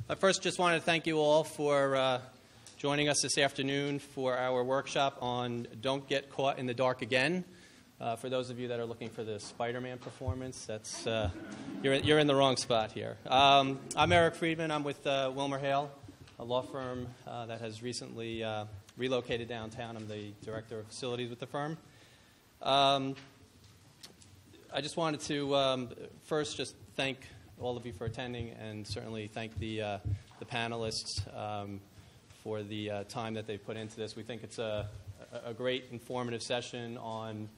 I first just wanted to thank you all for joining us this afternoon for our workshop on Don't Get Caught in the Dark Again. For those of you that are looking for the Spider-Man performance, that's you're in the wrong spot here. I'm Eric Friedman. I'm with Wilmer Hale, a law firm that has recently relocated downtown. I'm the director of facilities with the firm. I just wanted to first just thank all of you for attending, and certainly thank the panelists for the time that they've put into this. We think it's a great informative session on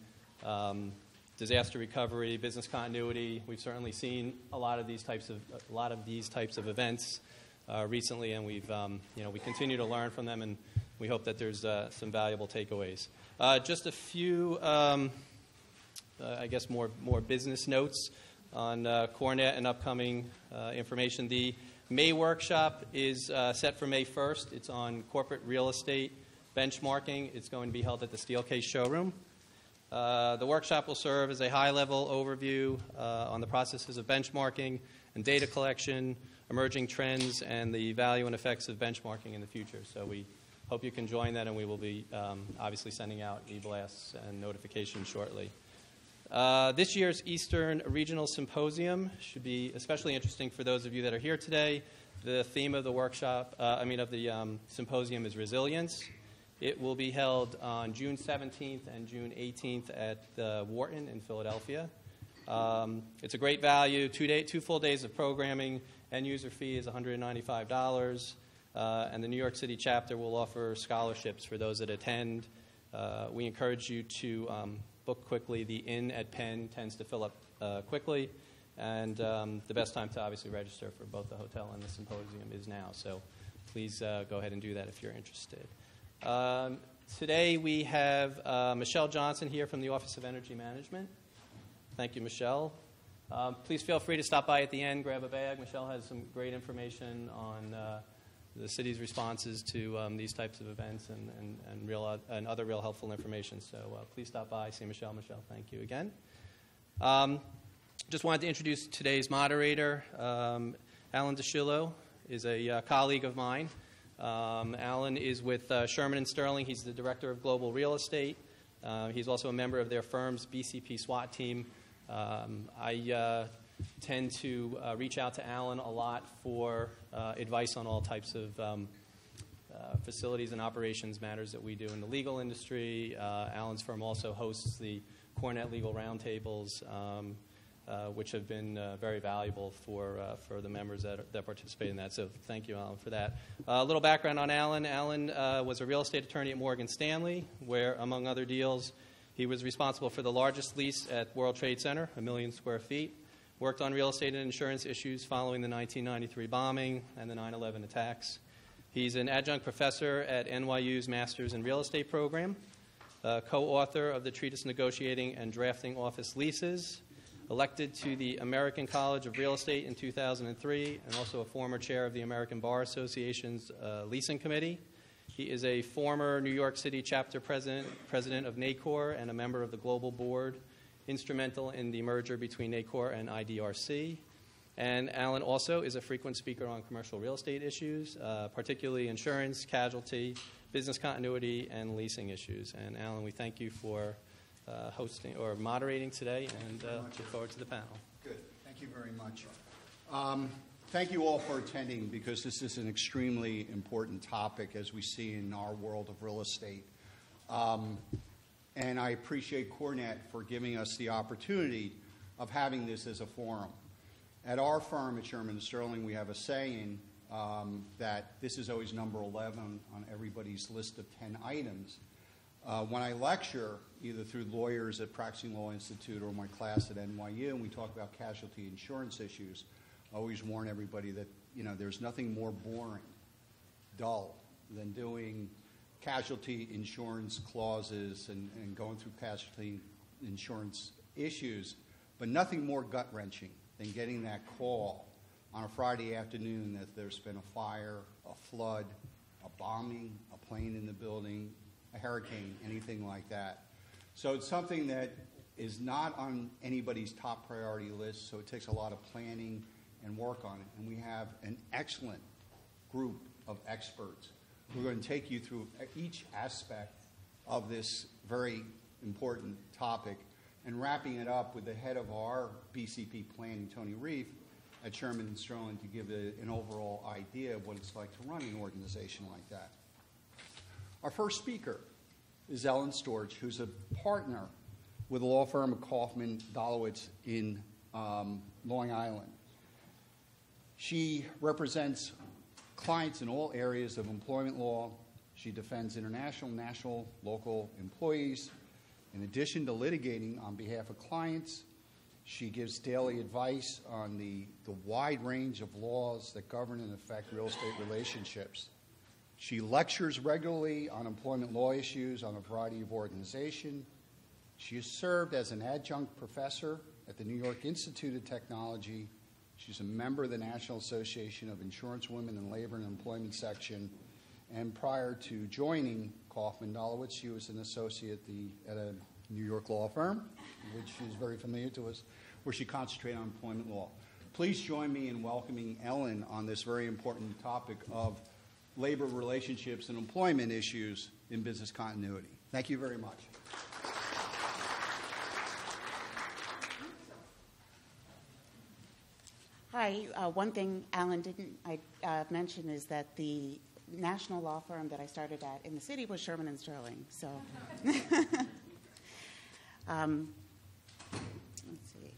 disaster recovery, business continuity. We've certainly seen a lot of these types of events recently, and we continue to learn from them, and we hope that there's some valuable takeaways. Just a few, I guess, more business notes on CoreNet and upcoming information. The May workshop is set for May 1st. It's on corporate real estate benchmarking. It's going to be held at the Steelcase showroom. The workshop will serve as a high-level overview on the processes of benchmarking and data collection, emerging trends, and the value and effects of benchmarking in the future. So we hope you can join that, and we will be obviously sending out e-blasts and notifications shortly. This year's Eastern Regional Symposium should be especially interesting for those of you that are here today. The theme of the workshop, symposium is resilience. It will be held on June 17th and June 18th at the Wharton in Philadelphia. It's a great value, 2 full days of programming. End user fee is $195. And the New York City chapter will offer scholarships for those that attend. We encourage you to book quickly. The inn at Penn tends to fill up quickly, and the best time to obviously register for both the hotel and the symposium is now. So please go ahead and do that if you're interested. Today we have Michelle Johnson here from the Office of Energy Management. Thank you, Michelle. Please feel free to stop by at the end, grab a bag. Michelle has some great information on the city's responses to these types of events and other real helpful information. So please stop by, see Michelle. Michelle, thank you again. Just wanted to introduce today's moderator. Alan DeShillo is a colleague of mine. Alan is with Sherman & Sterling. He's the director of global real estate. He's also a member of their firm's BCP SWAT team. I tend to reach out to Alan a lot for advice on all types of facilities and operations matters that we do in the legal industry. Alan's firm also hosts the CoreNet Legal Roundtables, which have been very valuable for the members that participate in that. So thank you, Alan, for that. A little background on Alan. Alan was a real estate attorney at Morgan Stanley, where, among other deals, he was responsible for the largest lease at World Trade Center, 1 million square feet. Worked on real estate and insurance issues following the 1993 bombing and the 9/11 attacks. He's an adjunct professor at NYU's Masters in Real Estate program, co-author of the treatise Negotiating and Drafting Office Leases, elected to the American College of Real Estate in 2003, and also a former chair of the American Bar Association's Leasing Committee. He is a former New York City chapter president of NACOR and a member of the Global Board, instrumental in the merger between NACOR and IDRC. And Alan also is a frequent speaker on commercial real estate issues, particularly insurance, casualty, business continuity, and leasing issues. And Alan, we thank you for hosting or moderating today, and look forward to the panel. Good. Thank you very much. Thank you all for attending, because this is an extremely important topic as we see in our world of real estate. And I appreciate CoreNet for giving us the opportunity of having this as a forum. At our firm at Sherman & Sterling, we have a saying that this is always number 11 on everybody's list of 10 items. When I lecture, either through lawyers at Practicing Law Institute or my class at NYU, and we talk about casualty insurance issues, I always warn everybody that there's nothing more boring, dull, than doing casualty insurance clauses and going through casualty insurance issues, but nothing more gut-wrenching than getting that call on a Friday afternoon that there's been a fire, a flood, a bombing, a plane in the building, a hurricane, anything like that. So it's something that is not on anybody's top priority list, so it takes a lot of planning and work on it. And we have an excellent group of experts who are going to take you through each aspect of this very important topic, and wrapping it up with the head of our BCP planning, Tony Reif, at Sherman and Sterling, to give an overall idea of what it's like to run an organization like that. Our first speaker is Ellen Storch, who's a partner with the law firm of Kaufman Dolowitz in Long Island. She represents clients in all areas of employment law. She defends international, national, local employees. In addition to litigating on behalf of clients, she gives daily advice on the wide range of laws that govern and affect real estate relationships. She lectures regularly on employment law issues on a variety of organizations. She has served as an adjunct professor at the New York Institute of Technology. She's a member of the National Association of Insurance Women in Labor and Employment Section. And prior to joining Kaufman Dolowitz, she was an associate at a New York law firm, which is very familiar to us, where she concentrated on employment law. Please join me in welcoming Ellen on this very important topic of labor relationships and employment issues in business continuity. Thank you very much. Hi. One thing Alan didn't mention is that the national law firm that I started at in the city was Sherman and Sterling. So, let's see.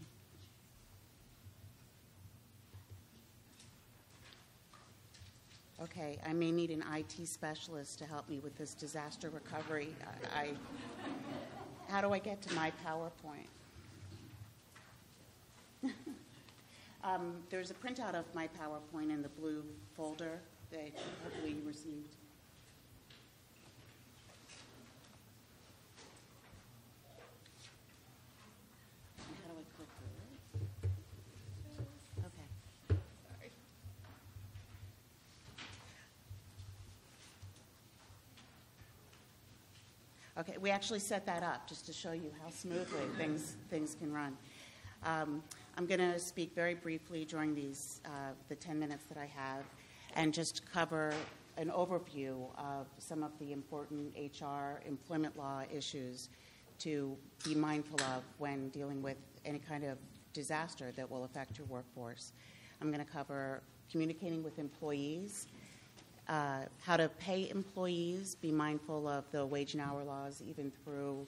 Okay, I may need an IT specialist to help me with this disaster recovery. How do I get to my PowerPoint? There's a printout of my PowerPoint in the blue folder that hopefully you received. How do I click through it? Okay. Sorry. Okay, we actually set that up just to show you how smoothly things can run. I'm going to speak very briefly during the 10 minutes that I have and just cover an overview of some of the important HR employment law issues to be mindful of when dealing with any kind of disaster that will affect your workforce. I'm going to cover communicating with employees, how to pay employees, be mindful of the wage and hour laws even through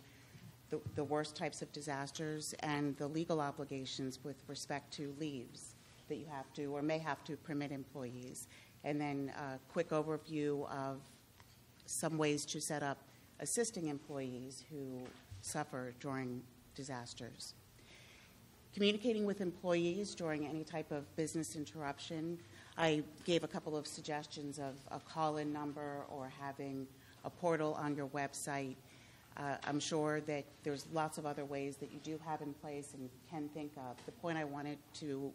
the worst types of disasters, and the legal obligations with respect to leaves that you have to or may have to permit employees. And then a quick overview of some ways to set up assisting employees who suffer during disasters. Communicating with employees during any type of business interruption. I gave a couple of suggestions of a call-in number or having a portal on your website. I'm sure that there's lots of other ways that you do have in place and can think of. The point I wanted to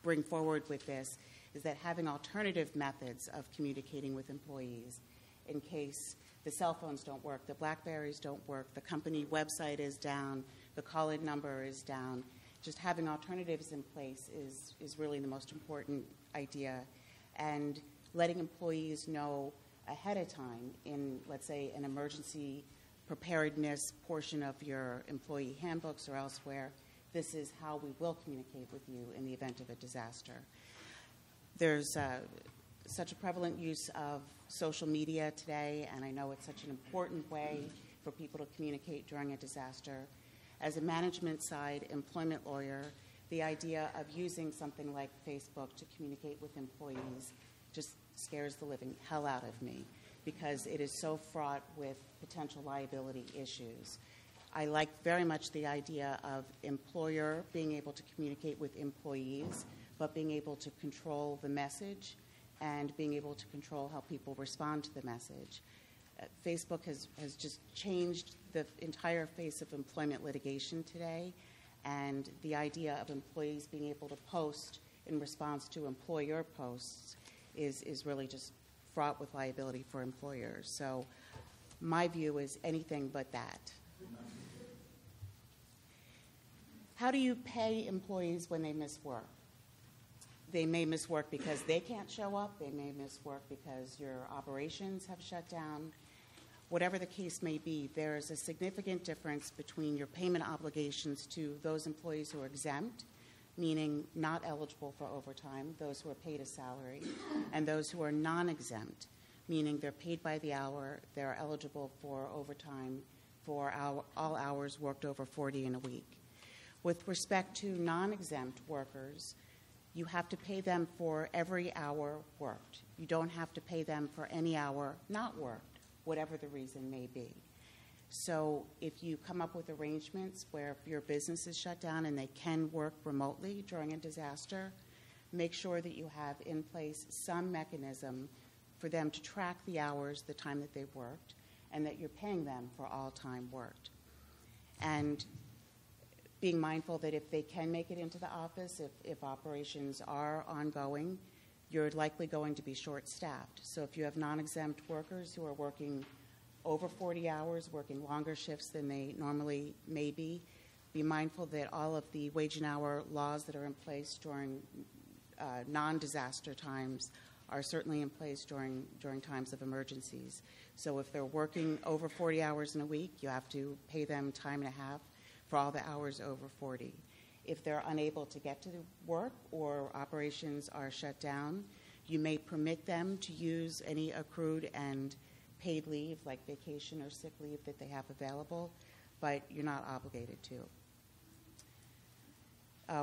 bring forward with this is that having alternative methods of communicating with employees in case the cell phones don't work, the BlackBerries don't work, the company website is down, the call-in number is down. Just having alternatives in place is really the most important idea. And letting employees know ahead of time in, let's say, an emergency preparedness portion of your employee handbooks or elsewhere, this is how we will communicate with you in the event of a disaster. There's such a prevalent use of social media today, and I know it's such an important way for people to communicate during a disaster. As a management side employment lawyer, the idea of using something like Facebook to communicate with employees just scares the living hell out of me because it is so fraught with potential liability issues. I like very much the idea of employer being able to communicate with employees, but being able to control the message and being able to control how people respond to the message. Facebook has just changed the entire face of employment litigation today, and the idea of employees being able to post in response to employer posts is really just fraught with liability for employers. So my view is anything but that. How do you pay employees when they miss work? They may miss work because they can't show up. They may miss work because your operations have shut down. Whatever the case may be, there is a significant difference between your payment obligations to those employees who are exempt, meaning not eligible for overtime, those who are paid a salary, and those who are non-exempt, meaning they're paid by the hour, they're eligible for overtime for all hours worked over 40 in a week. With respect to non-exempt workers, you have to pay them for every hour worked. You don't have to pay them for any hour not worked, whatever the reason may be. So if you come up with arrangements where your business is shut down and they can work remotely during a disaster, make sure that you have in place some mechanism for them to track the hours, the time that they've worked, and that you're paying them for all time worked. And being mindful that if they can make it into the office, if operations are ongoing, you're likely going to be short-staffed. So if you have non-exempt workers who are working over 40 hours, working longer shifts than they normally may be mindful that all of the wage and hour laws that are in place during non-disaster times are certainly in place during times of emergencies. So if they're working over 40 hours in a week, you have to pay them time and a half for all the hours over 40. If they're unable to get to work or operations are shut down, you may permit them to use any accrued and paid leave, like vacation or sick leave that they have available, but you're not obligated to.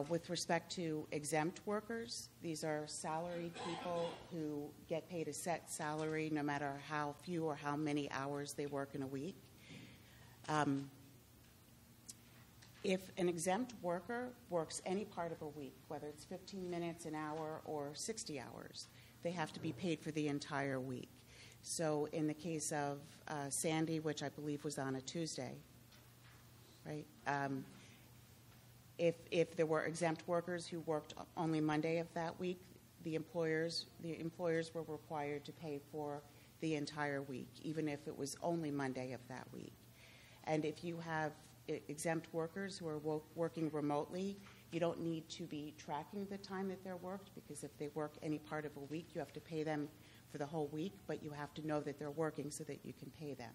With respect to exempt workers, these are salaried people who get paid a set salary no matter how few or how many hours they work in a week. If an exempt worker works any part of a week, whether it's 15 minutes, an hour, or 60 hours, they have to be paid for the entire week. So in the case of Sandy, which I believe was on a Tuesday, right? If there were exempt workers who worked only Monday of that week, the employers were required to pay for the entire week, even if it was only Monday of that week. And if you have exempt workers who are working remotely, you don't need to be tracking the time that they're worked, because if they work any part of a week, you have to pay them for the whole week, but you have to know that they're working so that you can pay them.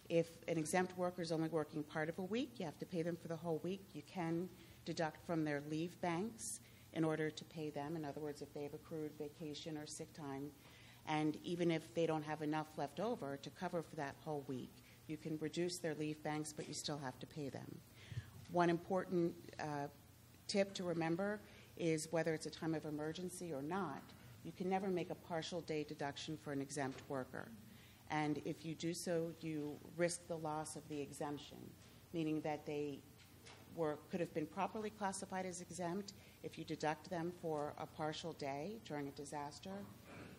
If an exempt worker is only working part of a week, you have to pay them for the whole week. You can deduct from their leave banks in order to pay them. In other words, if they have accrued vacation or sick time, and even if they don't have enough left over to cover for that whole week, you can reduce their leave banks, but you still have to pay them. One important tip to remember is whether it's a time of emergency or not, you can never make a partial day deduction for an exempt worker. And if you do so, you risk the loss of the exemption, meaning that they could have been properly classified as exempt. If you deduct them for a partial day during a disaster,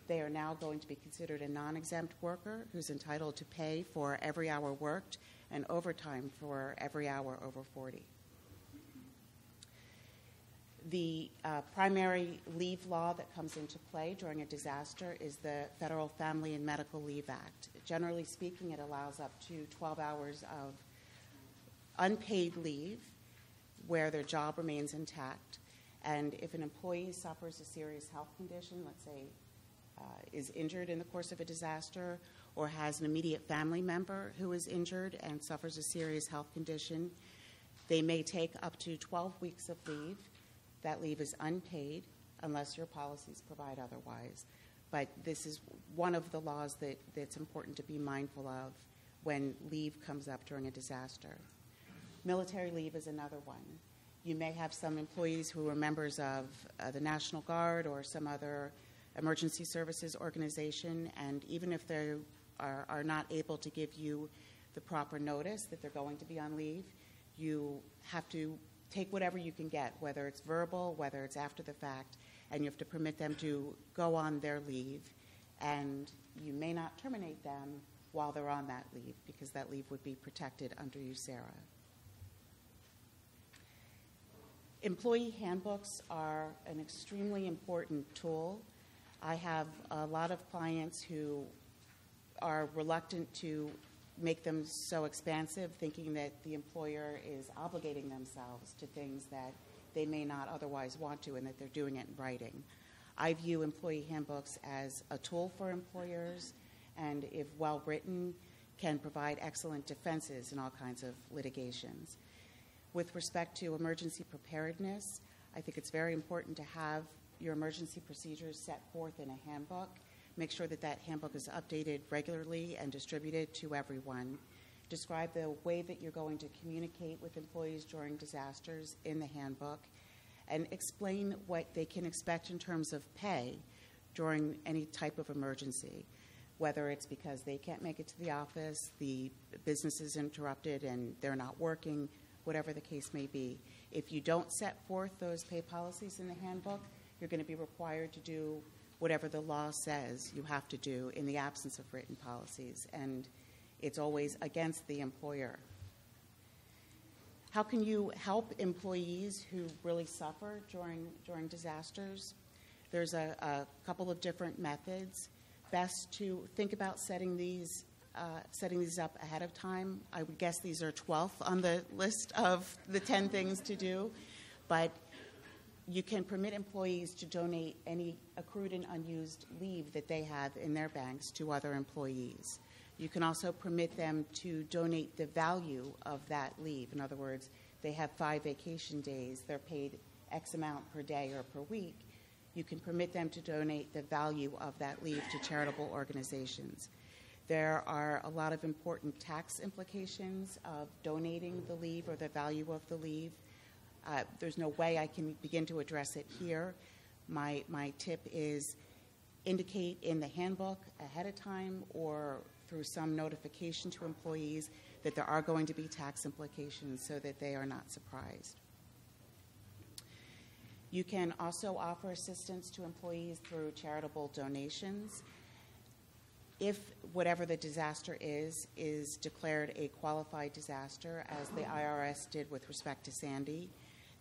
they are now going to be considered a non-exempt worker who's entitled to pay for every hour worked and overtime for every hour over 40. The primary leave law that comes into play during a disaster is the Federal Family and Medical Leave Act. Generally speaking, it allows up to 12 hours of unpaid leave where their job remains intact. And if an employee suffers a serious health condition, let's say is injured in the course of a disaster, or has an immediate family member who is injured and suffers a serious health condition, they may take up to 12 weeks of leave. That leave is unpaid unless your policies provide otherwise. But this is one of the laws that's important to be mindful of when leave comes up during a disaster. Military leave is another one. You may have some employees who are members of the National Guard or some other emergency services organization, and even if they are not able to give you the proper notice that they're going to be on leave, you have to take whatever you can get, whether it's verbal, whether it's after the fact, and you have to permit them to go on their leave, and you may not terminate them while they're on that leave, because that leave would be protected under USERRA. Employee handbooks are an extremely important tool. I have a lot of clients who are reluctant to make them so expansive, thinking that the employer is obligating themselves to things that they may not otherwise want to, and that they're doing it in writing. I view employee handbooks as a tool for employers, and if well written, can provide excellent defenses in all kinds of litigations. With respect to emergency preparedness, I think it's very important to have your emergency procedures set forth in a handbook. Make sure that that handbook is updated regularly and distributed to everyone. Describe the way that you're going to communicate with employees during disasters in the handbook, and explain what they can expect in terms of pay during any type of emergency, whether it's because they can't make it to the office, the business is interrupted and they're not working, whatever the case may be. If you don't set forth those pay policies in the handbook, you're going to be required to do whatever the law says you have to do in the absence of written policies, and it's always against the employer. How can you help employees who really suffer during disasters? There's a couple of different methods. Best to think about setting these up ahead of time. I would guess these are 12th on the list of the 10 things to do, but you can permit employees to donate any accrued and unused leave that they have in their banks to other employees. You can also permit them to donate the value of that leave. In other words, they have 5 vacation days, they're paid X amount per day or per week. You can permit them to donate the value of that leave to charitable organizations. There are a lot of important tax implications of donating the leave or the value of the leave. There's no way I can begin to address it here. My tip is indicate in the handbook ahead of time or through some notification to employees that there are going to be tax implications so that they are not surprised. You can also offer assistance to employees through charitable donations. If whatever the disaster is declared a qualified disaster, as the IRS did with respect to Sandy,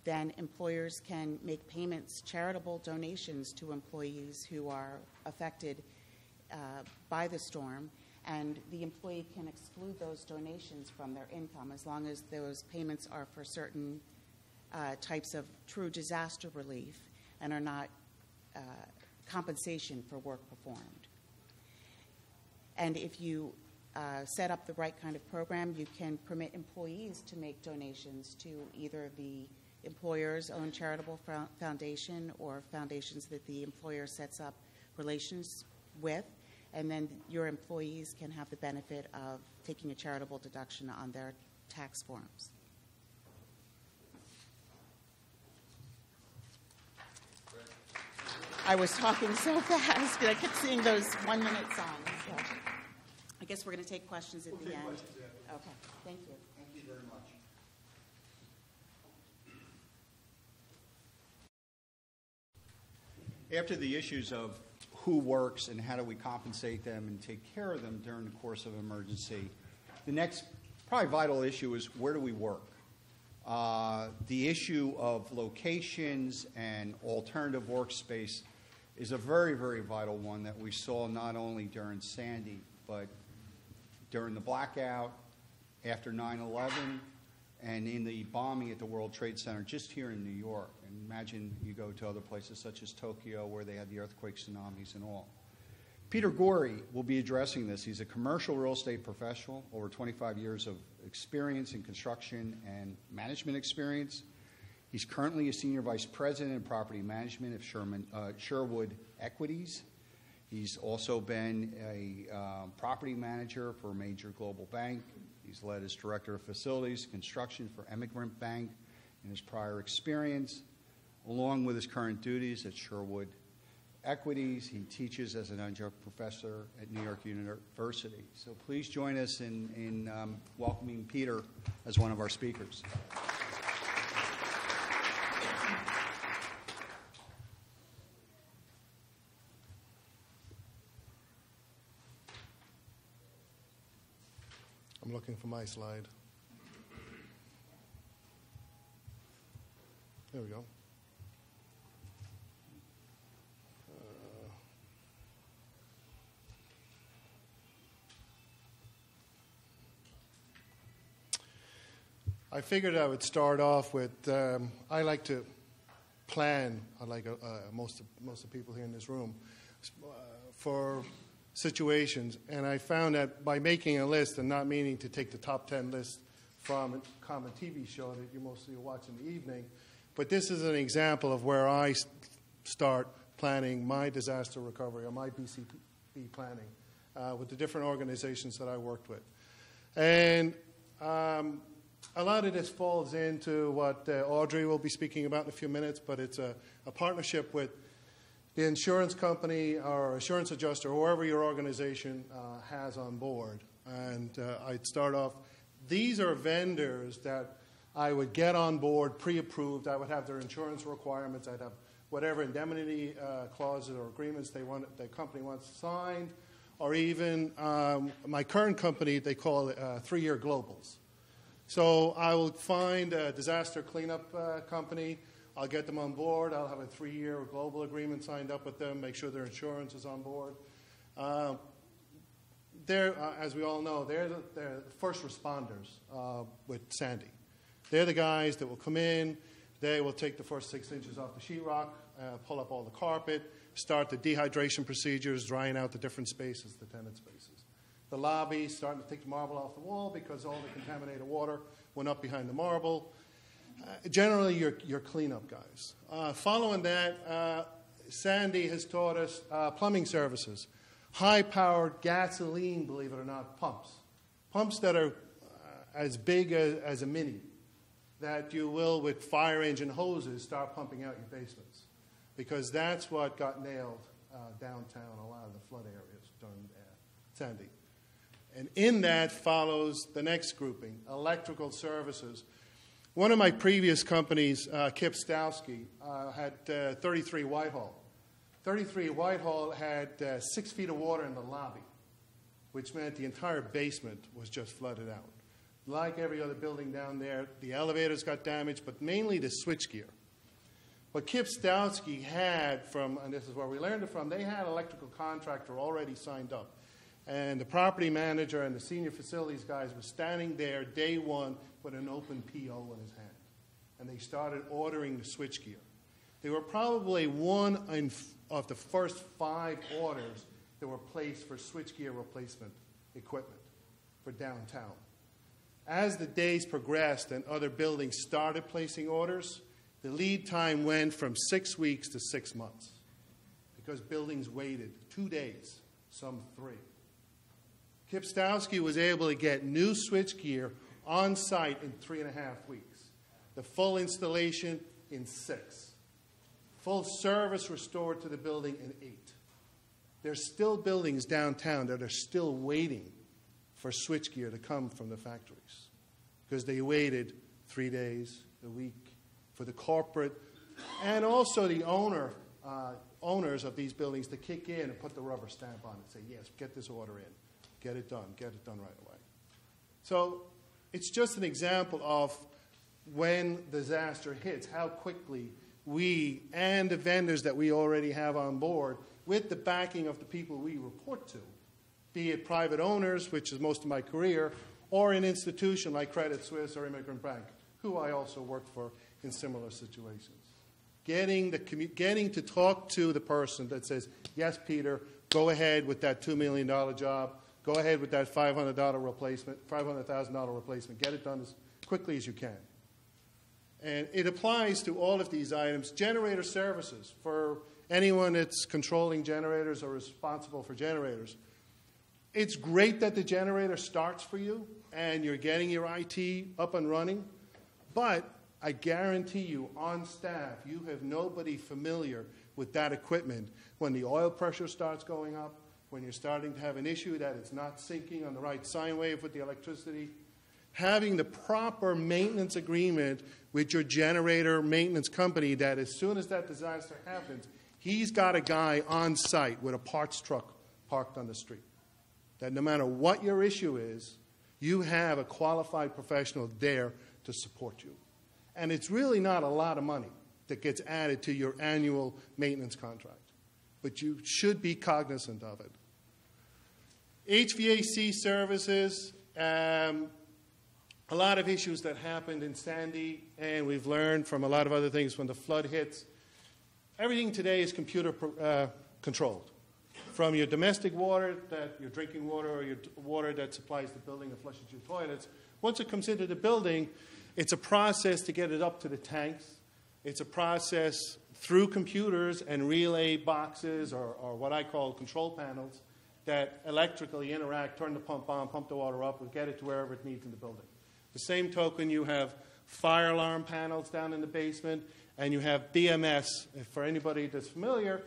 then employers can make payments, charitable donations to employees who are affected by the storm, and the employee can exclude those donations from their income as long as those payments are for certain types of true disaster relief and are not compensation for work performed. And if you set up the right kind of program, you can permit employees to make donations to either the employer's own charitable foundation or foundations that the employer sets up relations with, and then your employees can have the benefit of taking a charitable deduction on their tax forms. I was talking so fast, but I kept seeing those 1-minute signs. So I guess we're going to take questions at the end. Okay, thank you. Thank you very much. After the issues of who works and how do we compensate them and take care of them during the course of emergency, the next probably vital issue is where do we work? The issue of locations and alternative workspace is a very, very vital one that we saw not only during Sandy, but during the blackout, after 9/11, and in the bombing at the World Trade Center just here in New York. And imagine you go to other places such as Tokyo where they had the earthquake, tsunamis, and all. Peter Gorey will be addressing this. He's a commercial real estate professional, over 25 years of experience in construction and management experience. He's currently a senior vice president in property management of Sherwood Equities. He's also been a property manager for a major global bank. He's led as director of facilities construction for Emigrant Bank in his prior experience. Along with his current duties at Sherwood Equities, he teaches as an adjunct professor at New York University. So please join us in welcoming Peter as one of our speakers. I'm looking for my slide. There we go. I figured I would start off with, I like to plan, like most of the people here in this room, for situations. And I found that by making a list and not meaning to take the top 10 list from a common TV show that you mostly watch in the evening, but this is an example of where I start planning my disaster recovery or my BCP planning with the different organizations that I worked with. And a lot of this falls into what Audrey will be speaking about in a few minutes, but it's a partnership with the insurance company or insurance adjuster, whoever your organization has on board. And I'd start off, these are vendors that I would get on board, pre-approved. I would have their insurance requirements. I'd have whatever indemnity clauses or agreements the company wants signed, or even my current company, they call it 3-year globals. So I will find a disaster cleanup company. I'll get them on board. I'll have a 3-year global agreement signed up with them, make sure their insurance is on board. As we all know, they're the first responders with Sandy. They're the guys that will come in. They will take the first 6 inches off the sheetrock, pull up all the carpet, start the dehydration procedures, drying out the different spaces, the tenant spaces. The lobby, starting to take the marble off the wall because all the contaminated water went up behind the marble. Generally, your cleanup guys. Following that, Sandy has taught us plumbing services. High-powered gasoline, believe it or not, pumps. Pumps that are as big as a Mini, that you will, with fire engine hoses, start pumping out your basements. Because that's what got nailed downtown, a lot of the flood areas during Sandy. And in that follows the next grouping, electrical services. One of my previous companies, Kip Stowski, had 33 Whitehall. 33 Whitehall had 6 feet of water in the lobby, which meant the entire basement was just flooded out. Like every other building down there, the elevators got damaged, but mainly the switchgear. What Kip Stowski had from, and this is where we learned it from, they had an electrical contractor already signed up. And the property manager and the senior facilities guys were standing there day one with an open PO in his hand. And they started ordering the switchgear. They were probably one of the first 5 orders that were placed for switchgear replacement equipment for downtown. As the days progressed and other buildings started placing orders, the lead time went from 6 weeks to 6 months because buildings waited 2 days, some 3. Kip Stowski was able to get new switchgear on site in 3.5 weeks. The full installation in 6. Full service restored to the building in 8. There's still buildings downtown that are still waiting for switchgear to come from the factories because they waited 3 days, a week, for the corporate and also the owners of these buildings to kick in and put the rubber stamp on it and say, yes, get this order in. Get it done right away. So it's just an example of when disaster hits, how quickly we and the vendors that we already have on board, with the backing of the people we report to, be it private owners, which is most of my career, or an institution like Credit Suisse or Immigrant Bank, who I also worked for in similar situations. Getting to talk to the person that says, yes, Peter, go ahead with that $2 million job. Go ahead with that $500,000 replacement. Get it done as quickly as you can. And it applies to all of these items. Generator services, for anyone that's controlling generators or responsible for generators. It's great that the generator starts for you and you're getting your IT up and running, but I guarantee you, on staff, you have nobody familiar with that equipment when the oil pressure starts going up, when you're starting to have an issue that it's not syncing on the right sine wave with the electricity. Having the proper maintenance agreement with your generator maintenance company that as soon as that disaster happens, he's got a guy on site with a parts truck parked on the street. That no matter what your issue is, you have a qualified professional there to support you. And it's really not a lot of money that gets added to your annual maintenance contract. But you should be cognizant of it. HVAC services, a lot of issues that happened in Sandy, and we've learned from a lot of other things when the flood hits. everything today is computer controlled. From your domestic water, your drinking water, or your water that supplies the building and flushes your toilets, once it comes into the building, it's a process to get it up to the tanks. It's a process through computers and relay boxes, or what I call control panels, that electrically interact, turn the pump on, pump the water up, and get it to wherever it needs in the building. The same token, you have fire alarm panels down in the basement, and you have BMS. For anybody that's familiar,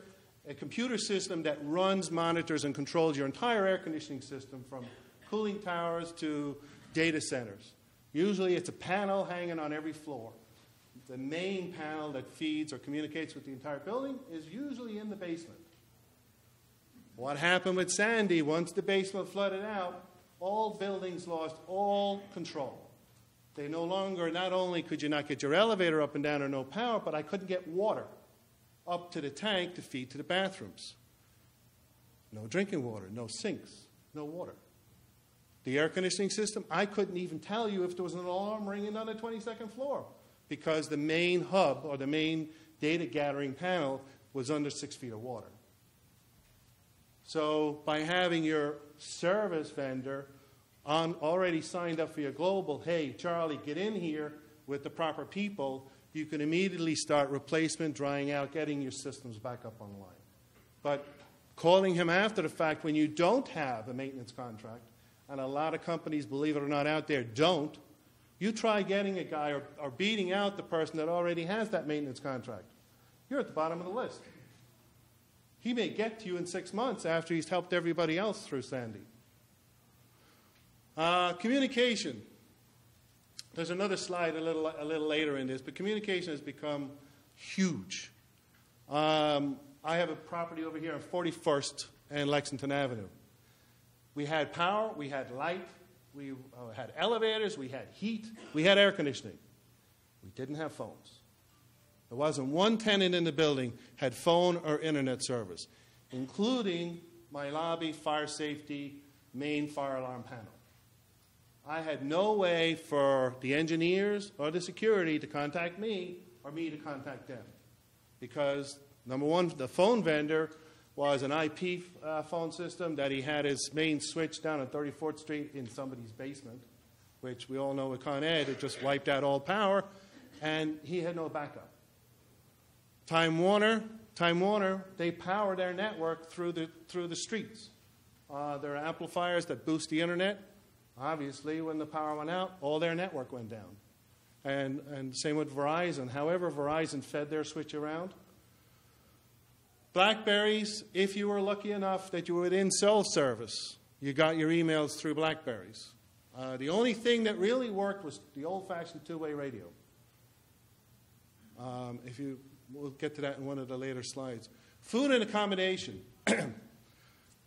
a computer system that runs, monitors, and controls your entire air conditioning system from cooling towers to data centers. Usually it's a panel hanging on every floor. The main panel that feeds or communicates with the entire building is usually in the basement. What happened with Sandy, once the basement flooded out, all buildings lost all control. They no longer, not only could you not get your elevator up and down or no power, but I couldn't get water up to the tank to feed to the bathrooms. No drinking water, no sinks, no water. The air conditioning system, I couldn't even tell you if there was an alarm ringing on the 22nd floor because the main hub or the main data gathering panel was under 6 feet of water. So by having your service vendor already signed up for your global, hey, Charlie, get in here with the proper people, you can immediately start replacement, drying out, getting your systems back up online. But calling him after the fact when you don't have a maintenance contract, and a lot of companies, believe it or not, out there don't, you try getting a guy or beating out the person that already has that maintenance contract. You're at the bottom of the list. He may get to you in 6 months after he's helped everybody else through Sandy. Communication. There's another slide a little later in this, but communication has become huge. I have a property over here on 41st and Lexington Avenue. We had power, we had light, we had elevators, we had heat, we had air conditioning. We didn't have phones. There wasn't one tenant in the building had phone or internet service, including my lobby, fire safety, main fire alarm panel. I had no way for the engineers or the security to contact me or me to contact them because, number one, the phone vendor was an IP phone system that he had his main switch down on 34th Street in somebody's basement, which we all know with Con Ed, it just wiped out all power, and he had no backup. Time Warner, they power their network through the streets. There are amplifiers that boost the internet. Obviously, when the power went out, all their network went down. And same with Verizon. However, Verizon fed their switch around. BlackBerries, if you were lucky enough that you were in cell service, you got your emails through BlackBerries. The only thing that really worked was the old-fashioned two-way radio. We'll get to that in one of the later slides. Food and accommodation.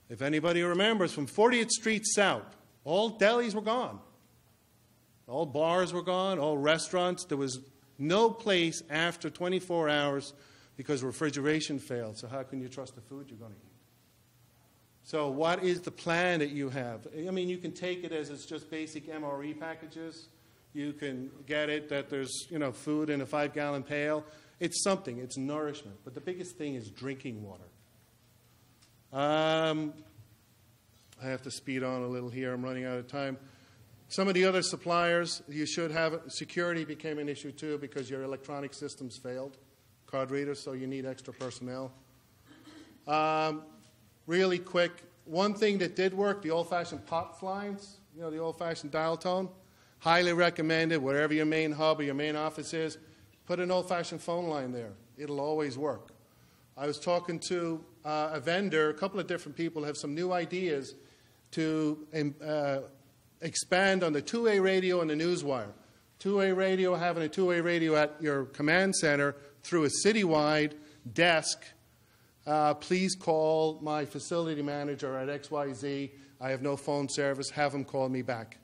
If anybody remembers, from 40th Street South, all delis were gone. All bars were gone, all restaurants. There was no place after 24 hours because refrigeration failed. So how can you trust the food you're going to eat? So what is the plan that you have? I mean, you can take it as it's just basic MRE packages. You can get it that there's, food in a 5-gallon pail. It's something. It's nourishment. But the biggest thing is drinking water. I have to speed on a little here. I'm running out of time. Some of the other suppliers, you should have, security became an issue too because your electronic systems failed, card readers, so you need extra personnel. Really quick, one thing that did work, the old-fashioned POTS lines, the old-fashioned dial tone, highly recommended, wherever your main hub or your main office is, put an old-fashioned phone line there. It'll always work. I was talking to a vendor, a couple of different people have some new ideas to expand on the two-way radio and the newswire. Two-way radio, having a two-way radio at your command center through a citywide desk. Please call my facility manager at XYZ. I have no phone service. Have them call me back.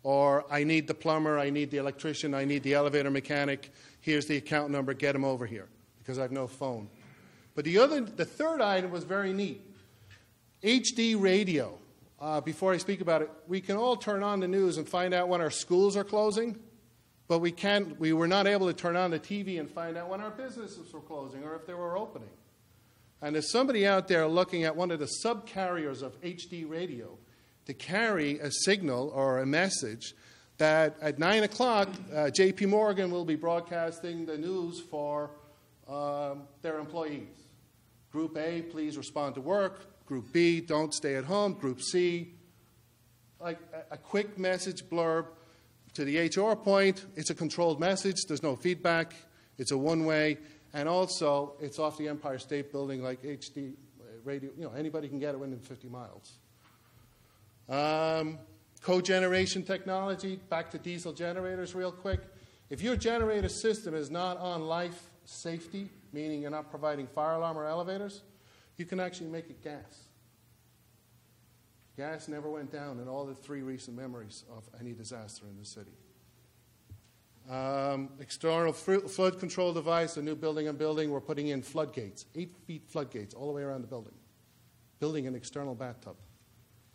Or I need the plumber, I need the electrician, I need the elevator mechanic. Here's the account number. Get them over here because I have no phone. But the third item was very neat. HD radio. Before I speak about it, we can all turn on the news and find out when our schools are closing, but we were not able to turn on the TV and find out when our businesses were closing or if they were opening. And there's somebody out there looking at one of the subcarriers of HD radio to carry a signal or a message that at 9 o'clock, J.P. Morgan will be broadcasting the news for their employees. Group A, please respond to work. Group B, don't stay at home. Group C, like a quick message blurb to the HR point. It's a controlled message. There's no feedback. It's a one-way. And also, it's off the Empire State Building like HD radio. You know, anybody can get it within 50 miles. Cogeneration technology, back to diesel generators real quick. If your generator system is not on life safety, meaning you're not providing fire alarm or elevators, you can actually make it gas. Gas never went down in all the 3 recent memories of any disaster in the city. External flood control device, a new building I'm building, we're putting in floodgates, 8 feet floodgates all the way around the building. Building an external bathtub.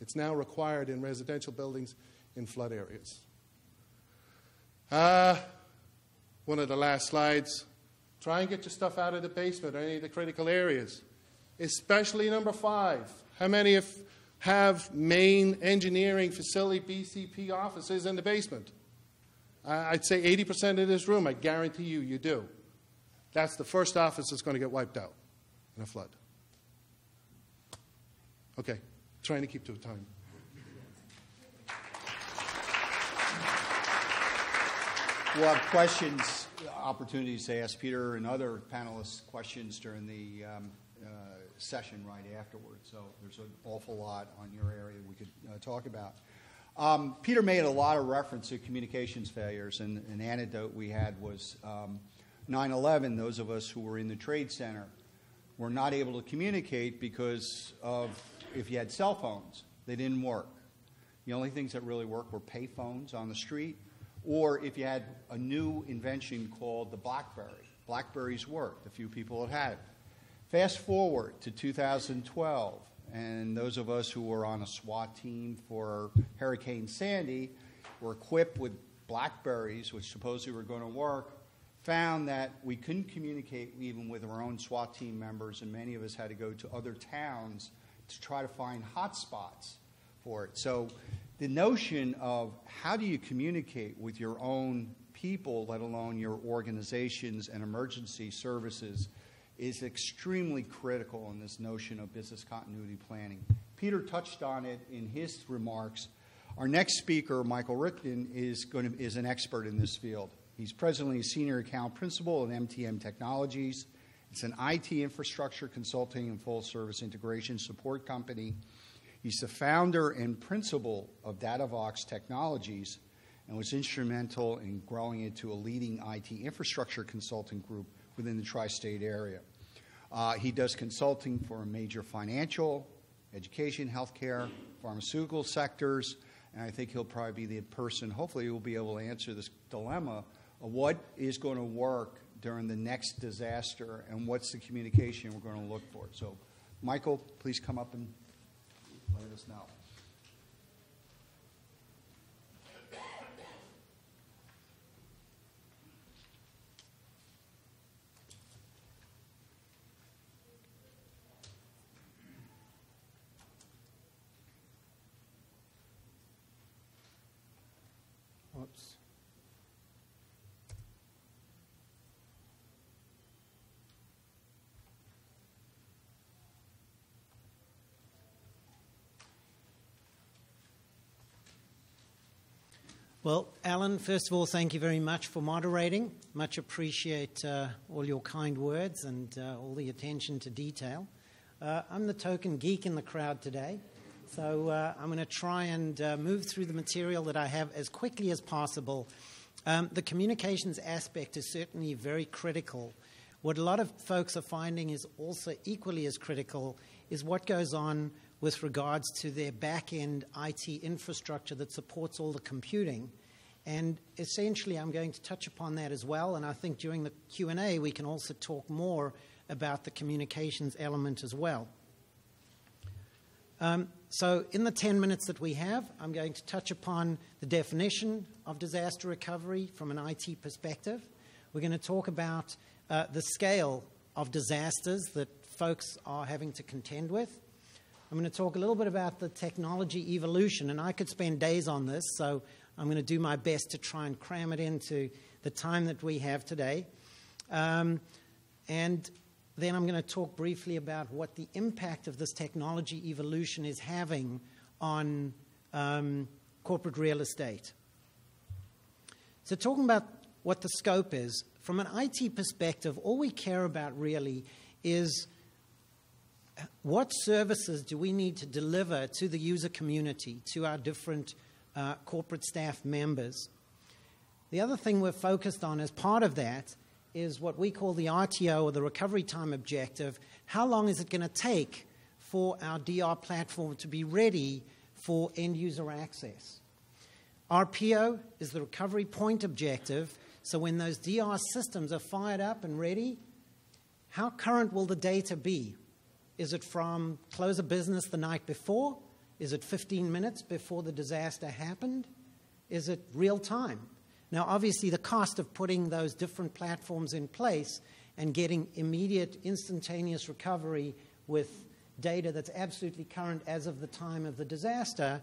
It's now required in residential buildings in flood areas. One of the last slides. Try and get your stuff out of the basement or any of the critical areas, especially number 5. How many have main engineering facility BCP offices in the basement? I'd say 80% of this room, I guarantee you do. That's the first office that's going to get wiped out in a flood. Okay, trying to keep to time. We'll have questions, opportunities to ask Peter and other panelists questions during the session right afterwards. So there's an awful lot on your area we could talk about. Peter made a lot of reference to communications failures, and an anecdote we had was 9/11. Those of us who were in the Trade Center were not able to communicate because of if you had cell phones, they didn't work. The only things that really worked were pay phones on the street, or if you had a new invention called the BlackBerry. BlackBerries worked. A few people had it. Fast forward to 2012. And those of us who were on a SWAT team for Hurricane Sandy were equipped with BlackBerries, which supposedly were going to work, found that we couldn't communicate even with our own SWAT team members, and many of us had to go to other towns to try to find hotspots for it. So the notion of how do you communicate with your own people, let alone your organizations and emergency services, is extremely critical in this notion of business continuity planning. Peter touched on it in his remarks. Our next speaker, Michael Rickton, is an expert in this field. He's presently a senior account principal at MTM Technologies. It's an IT infrastructure consulting and full-service integration support company. He's the founder and principal of DataVox Technologies and was instrumental in growing it to a leading IT infrastructure consulting group within the tri-state area. He does consulting for major financial, education, healthcare, pharmaceutical sectors, and I think he'll probably be the person, hopefully, who will be able to answer this dilemma of what is going to work during the next disaster and what's the communication we're going to look for. So, Michael, please come up and let us know. Whoops. Well, Alan, first of all, thank you very much for moderating. Much appreciate all your kind words and all the attention to detail. I'm the token geek in the crowd today. So I'm going to try and move through the material that I have as quickly as possible. The communications aspect is certainly very critical. What a lot of folks are finding is also equally as critical is what goes on with regards to their back-end IT infrastructure that supports all the computing. And essentially, I'm going to touch upon that as well. And I think during the Q&A, we can also talk more about the communications element as well. So in the 10 minutes that we have, I'm going to touch upon the definition of disaster recovery from an IT perspective. We're going to talk about the scale of disasters that folks are having to contend with. I'm going to talk a little bit about the technology evolution, and I could spend days on this, so I'm going to do my best to try and cram it into the time that we have today. And then I'm going to talk briefly about what the impact of this technology evolution is having on corporate real estate. So talking about what the scope is, from an IT perspective, all we care about really is what services do we need to deliver to the user community, to our different corporate staff members. The other thing we're focused on as part of that is what we call the RTO, or the recovery time objective. How long is it going to take for our DR platform to be ready for end-user access? RPO is the recovery point objective. So when those DR systems are fired up and ready, how current will the data be? Is it from close of business the night before? Is it 15 minutes before the disaster happened? Is it real time? Now, obviously, the cost of putting those different platforms in place and getting immediate, instantaneous recovery with data that's absolutely current as of the time of the disaster,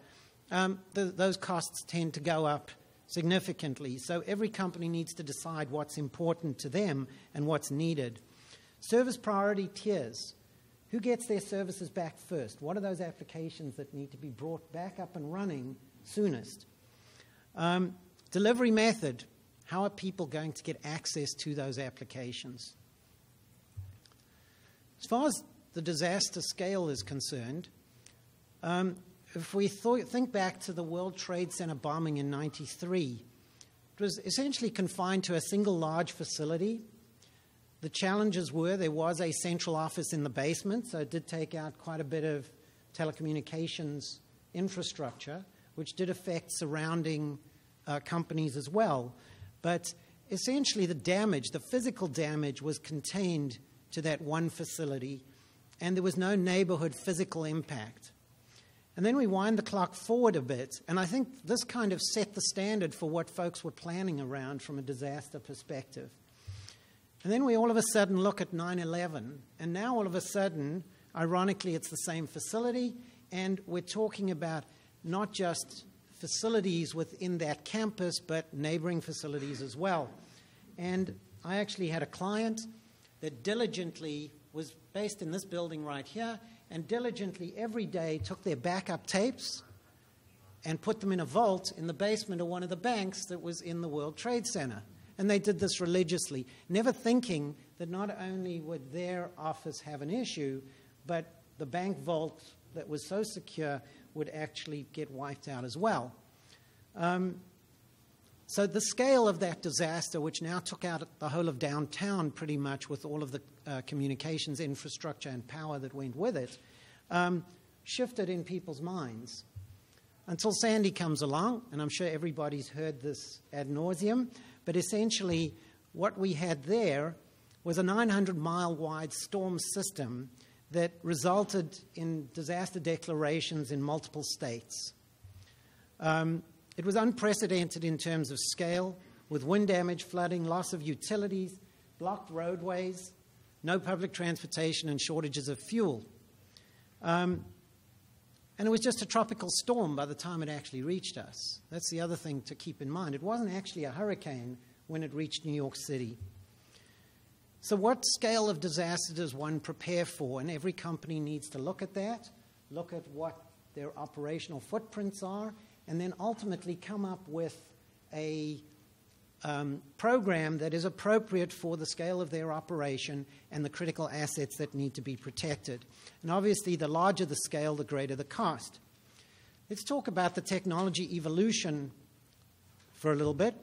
those costs tend to go up significantly. So every company needs to decide what's important to them and what's needed. Service priority tiers. Who gets their services back first? What are those applications that need to be brought back up and running soonest? Delivery method. How are people going to get access to those applications? As far as the disaster scale is concerned, if we think back to the World Trade Center bombing in '93, it was essentially confined to a single large facility. The challenges were there was a central office in the basement, so it did take out quite a bit of telecommunications infrastructure, which did affect surrounding companies as well. But essentially the damage, the physical damage, was contained to that one facility, and there was no neighborhood physical impact. And then we wind the clock forward a bit, and I think this kind of set the standard for what folks were planning around from a disaster perspective. And then we all of a sudden look at 9/11, and now all of a sudden, ironically, it's the same facility, and we're talking about not just facilities within that campus, but neighboring facilities as well. And I actually had a client that diligently was based in this building right here, and diligently every day took their backup tapes and put them in a vault in the basement of one of the banks that was in the World Trade Center. And they did this religiously, never thinking that not only would their office have an issue, but the bank vault that was so secure would actually get wiped out as well. So the scale of that disaster, which now took out the whole of downtown pretty much with all of the communications infrastructure and power that went with it, shifted in people's minds. Until Sandy comes along, and I'm sure everybody's heard this ad nauseum, but essentially what we had there was a 900-mile wide storm system that resulted in disaster declarations in multiple states. It was unprecedented in terms of scale, with wind damage, flooding, loss of utilities, blocked roadways, no public transportation, and shortages of fuel. And it was just a tropical storm by the time it actually reached us. That's the other thing to keep in mind. It wasn't actually a hurricane when it reached New York City. So what scale of disaster does one prepare for? And every company needs to look at that, look at what their operational footprints are, and then ultimately come up with a program that is appropriate for the scale of their operation and the critical assets that need to be protected. And obviously, the larger the scale, the greater the cost. Let's talk about the technology evolution for a little bit.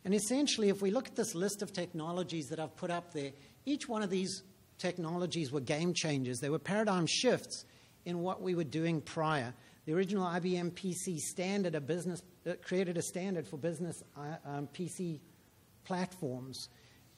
And essentially, if we look at this list of technologies that I've put up there, each one of these technologies were game changers. They were paradigm shifts in what we were doing prior. The original IBM PC standard created a standard for business PC platforms.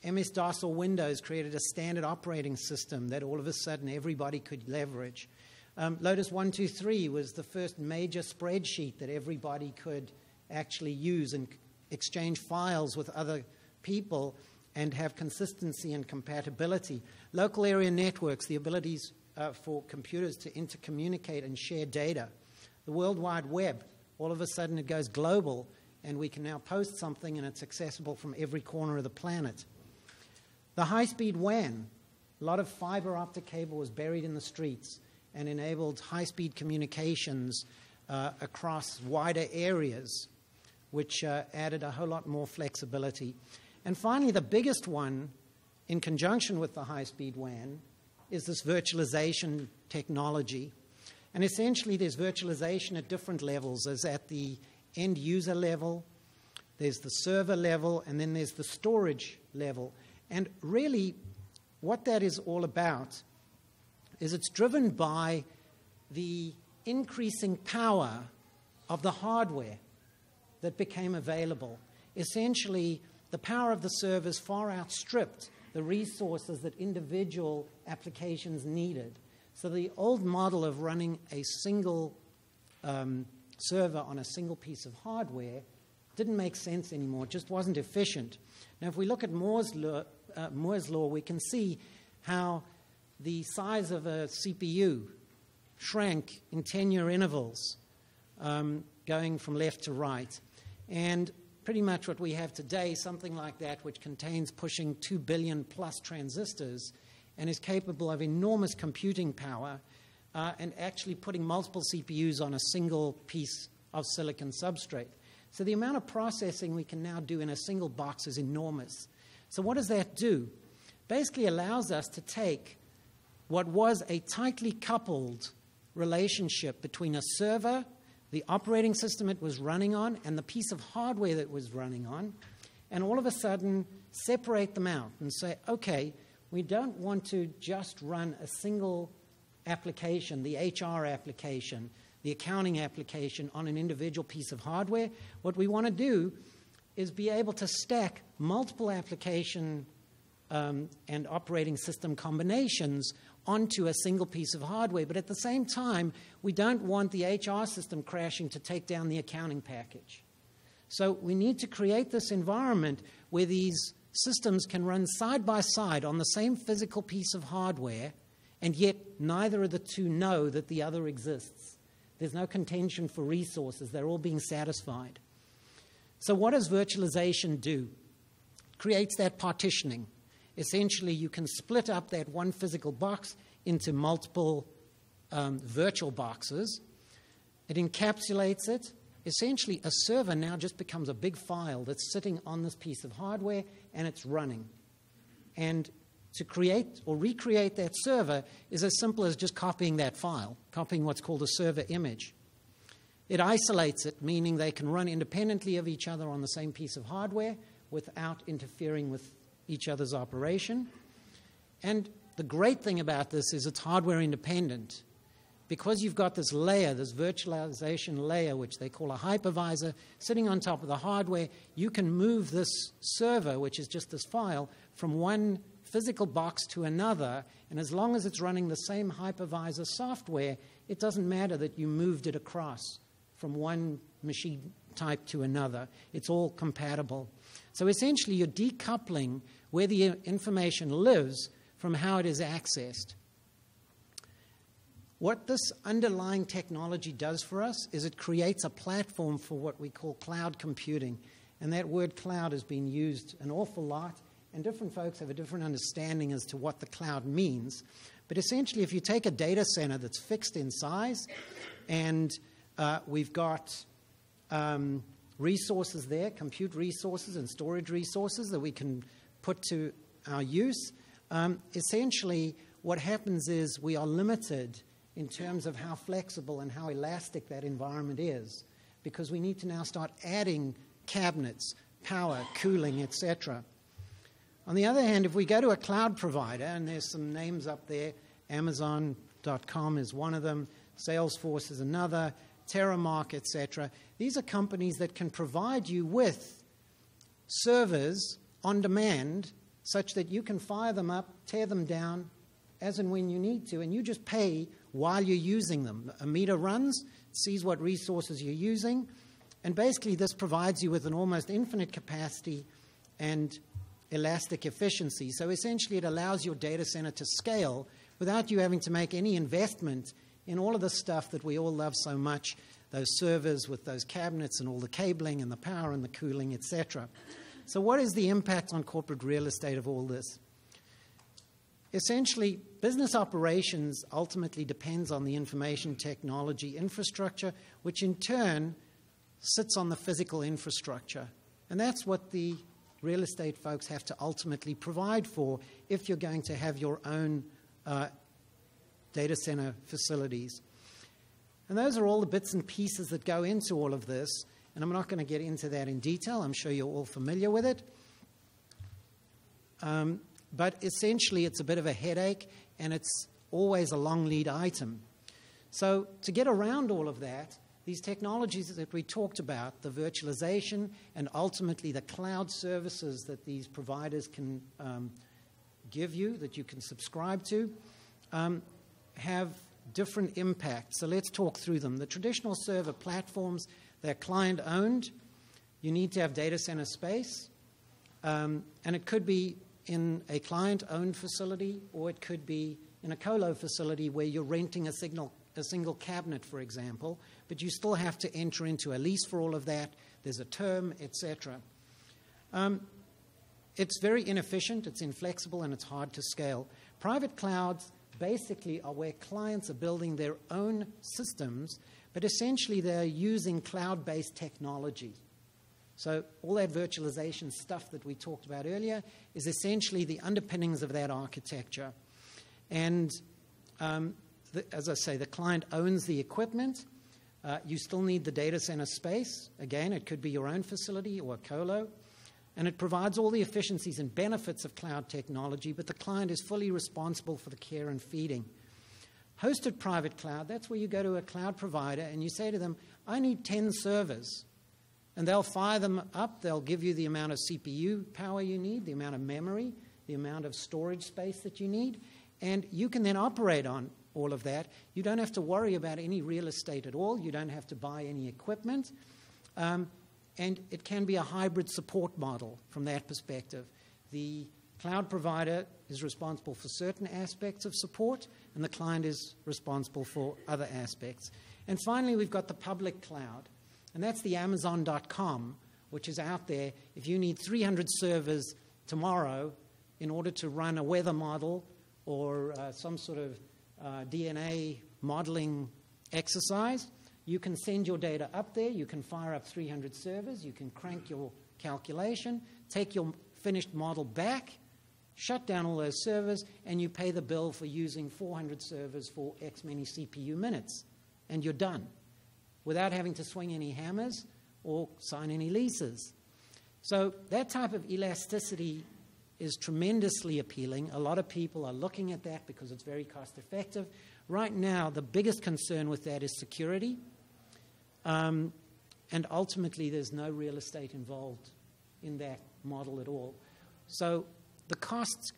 MS-DOS or Windows created a standard operating system that all of a sudden everybody could leverage. Lotus 123 was the first major spreadsheet that everybody could actually use and exchange files with other people and have consistency and compatibility. Local area networks, the abilities for computers to intercommunicate and share data. The World Wide Web, all of a sudden it goes global, and we can now post something and it's accessible from every corner of the planet. The high-speed WAN, a lot of fiber optic cable was buried in the streets and enabled high-speed communications across wider areas, which added a whole lot more flexibility. And finally, the biggest one, in conjunction with the high-speed WAN, is this virtualization technology. And essentially, there's virtualization at different levels. There's at the end-user level, there's the server level, and then there's the storage level. And really, what that is all about is it's driven by the increasing power of the hardware that became available. Essentially, the power of the servers far outstripped the resources that individual applications needed. So the old model of running a single server on a single piece of hardware didn't make sense anymore. It just wasn't efficient. Now, if we look at Moore's law, we can see how the size of a CPU shrank in 10-year intervals, going from left to right. And pretty much what we have today, something like that, which contains pushing 2 billion plus transistors and is capable of enormous computing power and actually putting multiple CPUs on a single piece of silicon substrate. So the amount of processing we can now do in a single box is enormous. So what does that do? Basically allows us to take what was a tightly coupled relationship between a server, the operating system it was running on, and the piece of hardware that it was running on, and all of a sudden separate them out and say, okay, we don't want to just run a single application, the HR application, the accounting application on an individual piece of hardware. What we want to do is be able to stack multiple application and operating system combinations onto a single piece of hardware. But at the same time, we don't want the HR system crashing to take down the accounting package. So we need to create this environment where these systems can run side by side on the same physical piece of hardware, and yet neither of the two know that the other exists. There's no contention for resources. They're all being satisfied. So what does virtualization do? It creates that partitioning. Essentially, you can split up that one physical box into multiple virtual boxes. It encapsulates it. Essentially, a server now just becomes a big file that's sitting on this piece of hardware, and it's running. And to create or recreate that server is as simple as just copying that file, copying what's called a server image. It isolates it, meaning they can run independently of each other on the same piece of hardware without interfering with each other's operation. And the great thing about this is it's hardware independent. Because you've got this layer, this virtualization layer, which they call a hypervisor, sitting on top of the hardware, you can move this server, which is just this file, from one physical box to another, and as long as it's running the same hypervisor software, it doesn't matter that you moved it across from one machine type to another. It's all compatible. So essentially, you're decoupling where the information lives from how it is accessed. What this underlying technology does for us is it creates a platform for what we call cloud computing. And that word cloud has been used an awful lot, and different folks have a different understanding as to what the cloud means. But essentially, if you take a data center that's fixed in size, and we've got resources there, compute resources and storage resources that we can put to our use, essentially what happens is we are limited in terms of how flexible and how elastic that environment is, because we need to now start adding cabinets, power, cooling, etc. On the other hand, if we go to a cloud provider, and there's some names up there, Amazon.com is one of them, Salesforce is another, Terramark, etc. These are companies that can provide you with servers on demand such that you can fire them up, tear them down as and when you need to, and you just pay while you're using them. A meter runs, sees what resources you're using, and basically this provides you with an almost infinite capacity and elastic efficiency. So essentially it allows your data center to scale without you having to make any investment in all of the stuff that we all love so much, those servers with those cabinets and all the cabling and the power and the cooling, etc. So what is the impact on corporate real estate of all this? Essentially, business operations ultimately depends on the information technology infrastructure, which in turn sits on the physical infrastructure. And that's what the real estate folks have to ultimately provide for if you're going to have your own data center facilities. And those are all the bits and pieces that go into all of this. And I'm not going to get into that in detail. I'm sure you're all familiar with it. But essentially, it's a bit of a headache, and it's always a long lead item. So to get around all of that, these technologies that we talked about, the virtualization and ultimately the cloud services that these providers can give you, that you can subscribe to, have different impacts. So let's talk through them. The traditional server platforms, they're client-owned. You need to have data center space. And it could be in a client-owned facility, or it could be in a colo facility where you're renting a single cabinet, for example, but you still have to enter into a lease for all of that. There's a term, etc. It's very inefficient, it's inflexible, and it's hard to scale. Private clouds basically are where clients are building their own systems, but essentially they're using cloud-based technology. So all that virtualization stuff that we talked about earlier is essentially the underpinnings of that architecture. And as I say, the client owns the equipment. You still need the data center space. Again, it could be your own facility or a colo. And it provides all the efficiencies and benefits of cloud technology, but the client is fully responsible for the care and feeding. Hosted private cloud, that's where you go to a cloud provider and you say to them, I need 10 servers. And they'll fire them up. They'll give you the amount of CPU power you need, the amount of memory, the amount of storage space that you need. And you can then operate on all of that. You don't have to worry about any real estate at all. You don't have to buy any equipment. And it can be a hybrid support model from that perspective. The cloud provider is responsible for certain aspects of support, and the client is responsible for other aspects. And finally, we've got the public cloud. And that's the Amazon.com, which is out there. If you need 300 servers tomorrow in order to run a weather model or some sort of DNA modeling exercise, you can send your data up there. You can fire up 300 servers. You can crank your calculation, take your finished model back, shut down all those servers, and you pay the bill for using 400 servers for X many CPU minutes. And you're done, without having to swing any hammers or sign any leases. So that type of elasticity is tremendously appealing. A lot of people are looking at that because it's very cost effective. Right now, the biggest concern with that is security. And ultimately, there's no real estate involved in that model at all. So the costs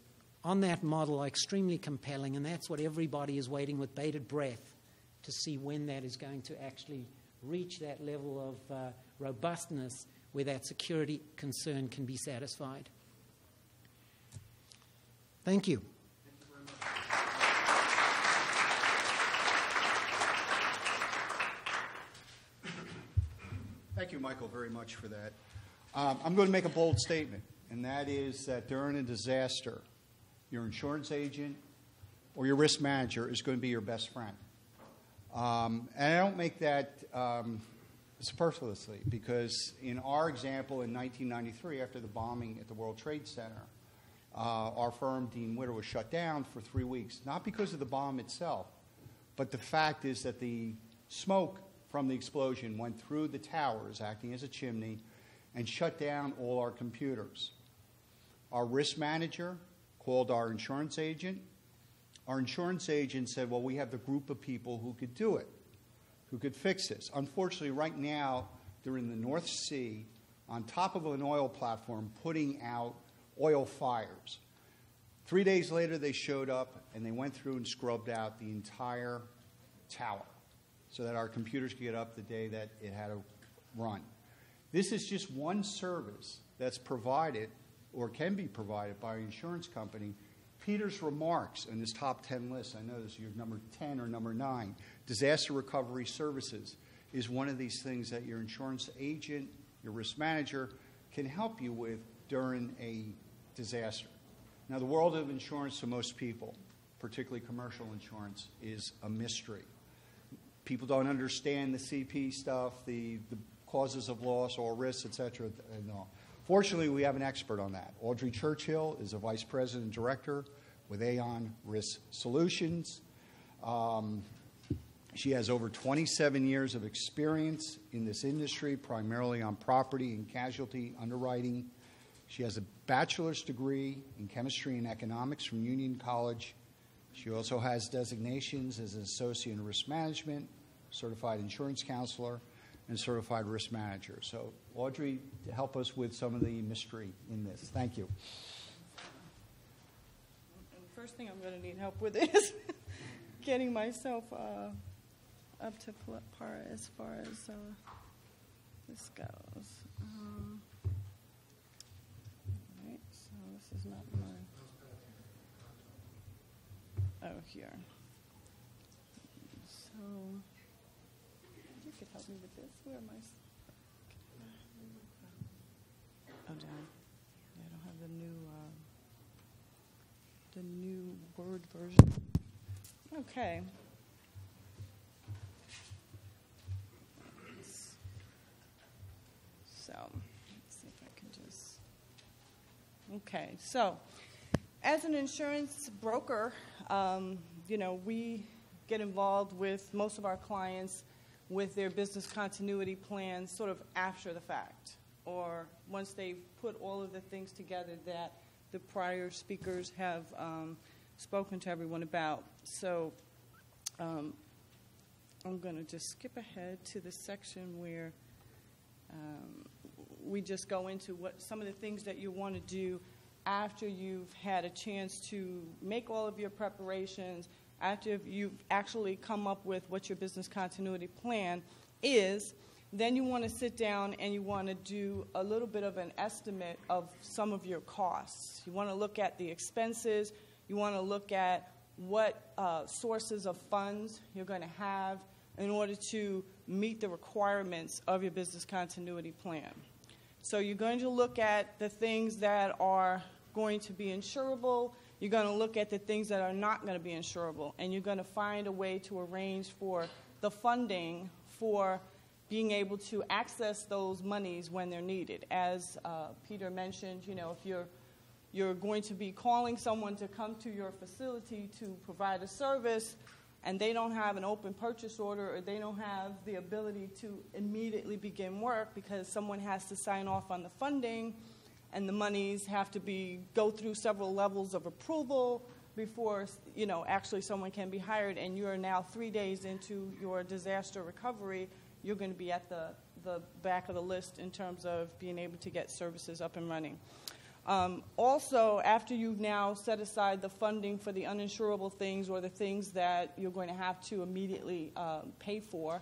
on that model are extremely compelling, and that's what everybody is waiting with bated breath to see when that is going to actually reach that level of robustness where that security concern can be satisfied. Thank you. Thank you, Michael, very much for that. I'm going to make a bold statement, and that is that during a disaster, your insurance agent or your risk manager is going to be your best friend. And I don't make that superfluously, because in our example in 1993, after the bombing at the World Trade Center, our firm, Dean Witter, was shut down for 3 weeks, not because of the bomb itself, but the fact is that the smoke from the explosion went through the towers, acting as a chimney, and shut down all our computers. Our risk manager called our insurance agent. Our insurance agent said, well, we have the group of people who could do it, who could fix this. Unfortunately, right now, they're in the North Sea on top of an oil platform putting out oil fires. 3 days later, they showed up, and they went through and scrubbed out the entire tower so that our computers could get up the day that it had to run. This is just one service that's provided or can be provided by an insurance company. Peter's remarks in this top 10 list, I know this is your number 10 or number 9, disaster recovery services is one of these things that your insurance agent, your risk manager can help you with during a disaster. Now, the world of insurance to most people, particularly commercial insurance, is a mystery. People don't understand the CP stuff, the causes of loss, all risks, et cetera, and all. Fortunately, we have an expert on that. Audrey Churchill is a vice president and director with Aon Risk Solutions. She has over 27 years of experience in this industry, primarily on property and casualty underwriting. She has a bachelor's degree in chemistry and economics from Union College. She also has designations as an associate in risk management, certified insurance counselor, and certified risk manager. So, Audrey, to help us with some of the mystery in this. Thank you. And the first thing I'm going to need help with is getting myself up to par as far as this goes. All right, so this is not mine. Oh, here. So, you could help me with this. Where am I? Oh, down. Yeah, I don't have the new Word version. Okay. So, let's see if I can just. Okay, so as an insurance broker, we get involved with most of our clients with their business continuity plans sort of after the fact, or once they've put all of the things together that the prior speakers have spoken to everyone about. So I'm going to just skip ahead to the section where we just go into what some of the things that you want to do after you've had a chance to make all of your preparations, after you've actually come up with what your business continuity plan is. Then you want to sit down and you want to do a little bit of an estimate of some of your costs. You want to look at the expenses. You want to look at what sources of funds you're going to have in order to meet the requirements of your business continuity plan. So you're going to look at the things that are going to be insurable. You're going to look at the things that are not going to be insurable, and you're going to find a way to arrange for the funding for being able to access those monies when they're needed. As Peter mentioned, if you're going to be calling someone to come to your facility to provide a service, and they don't have an open purchase order, or they don't have the ability to immediately begin work because someone has to sign off on the funding, and the monies have to go through several levels of approval before actually someone can be hired, and you are now 3 days into your disaster recovery, you're going to be at the back of the list in terms of being able to get services up and running. Also, after you've now set aside the funding for the uninsurable things or the things that you're going to have to immediately pay for,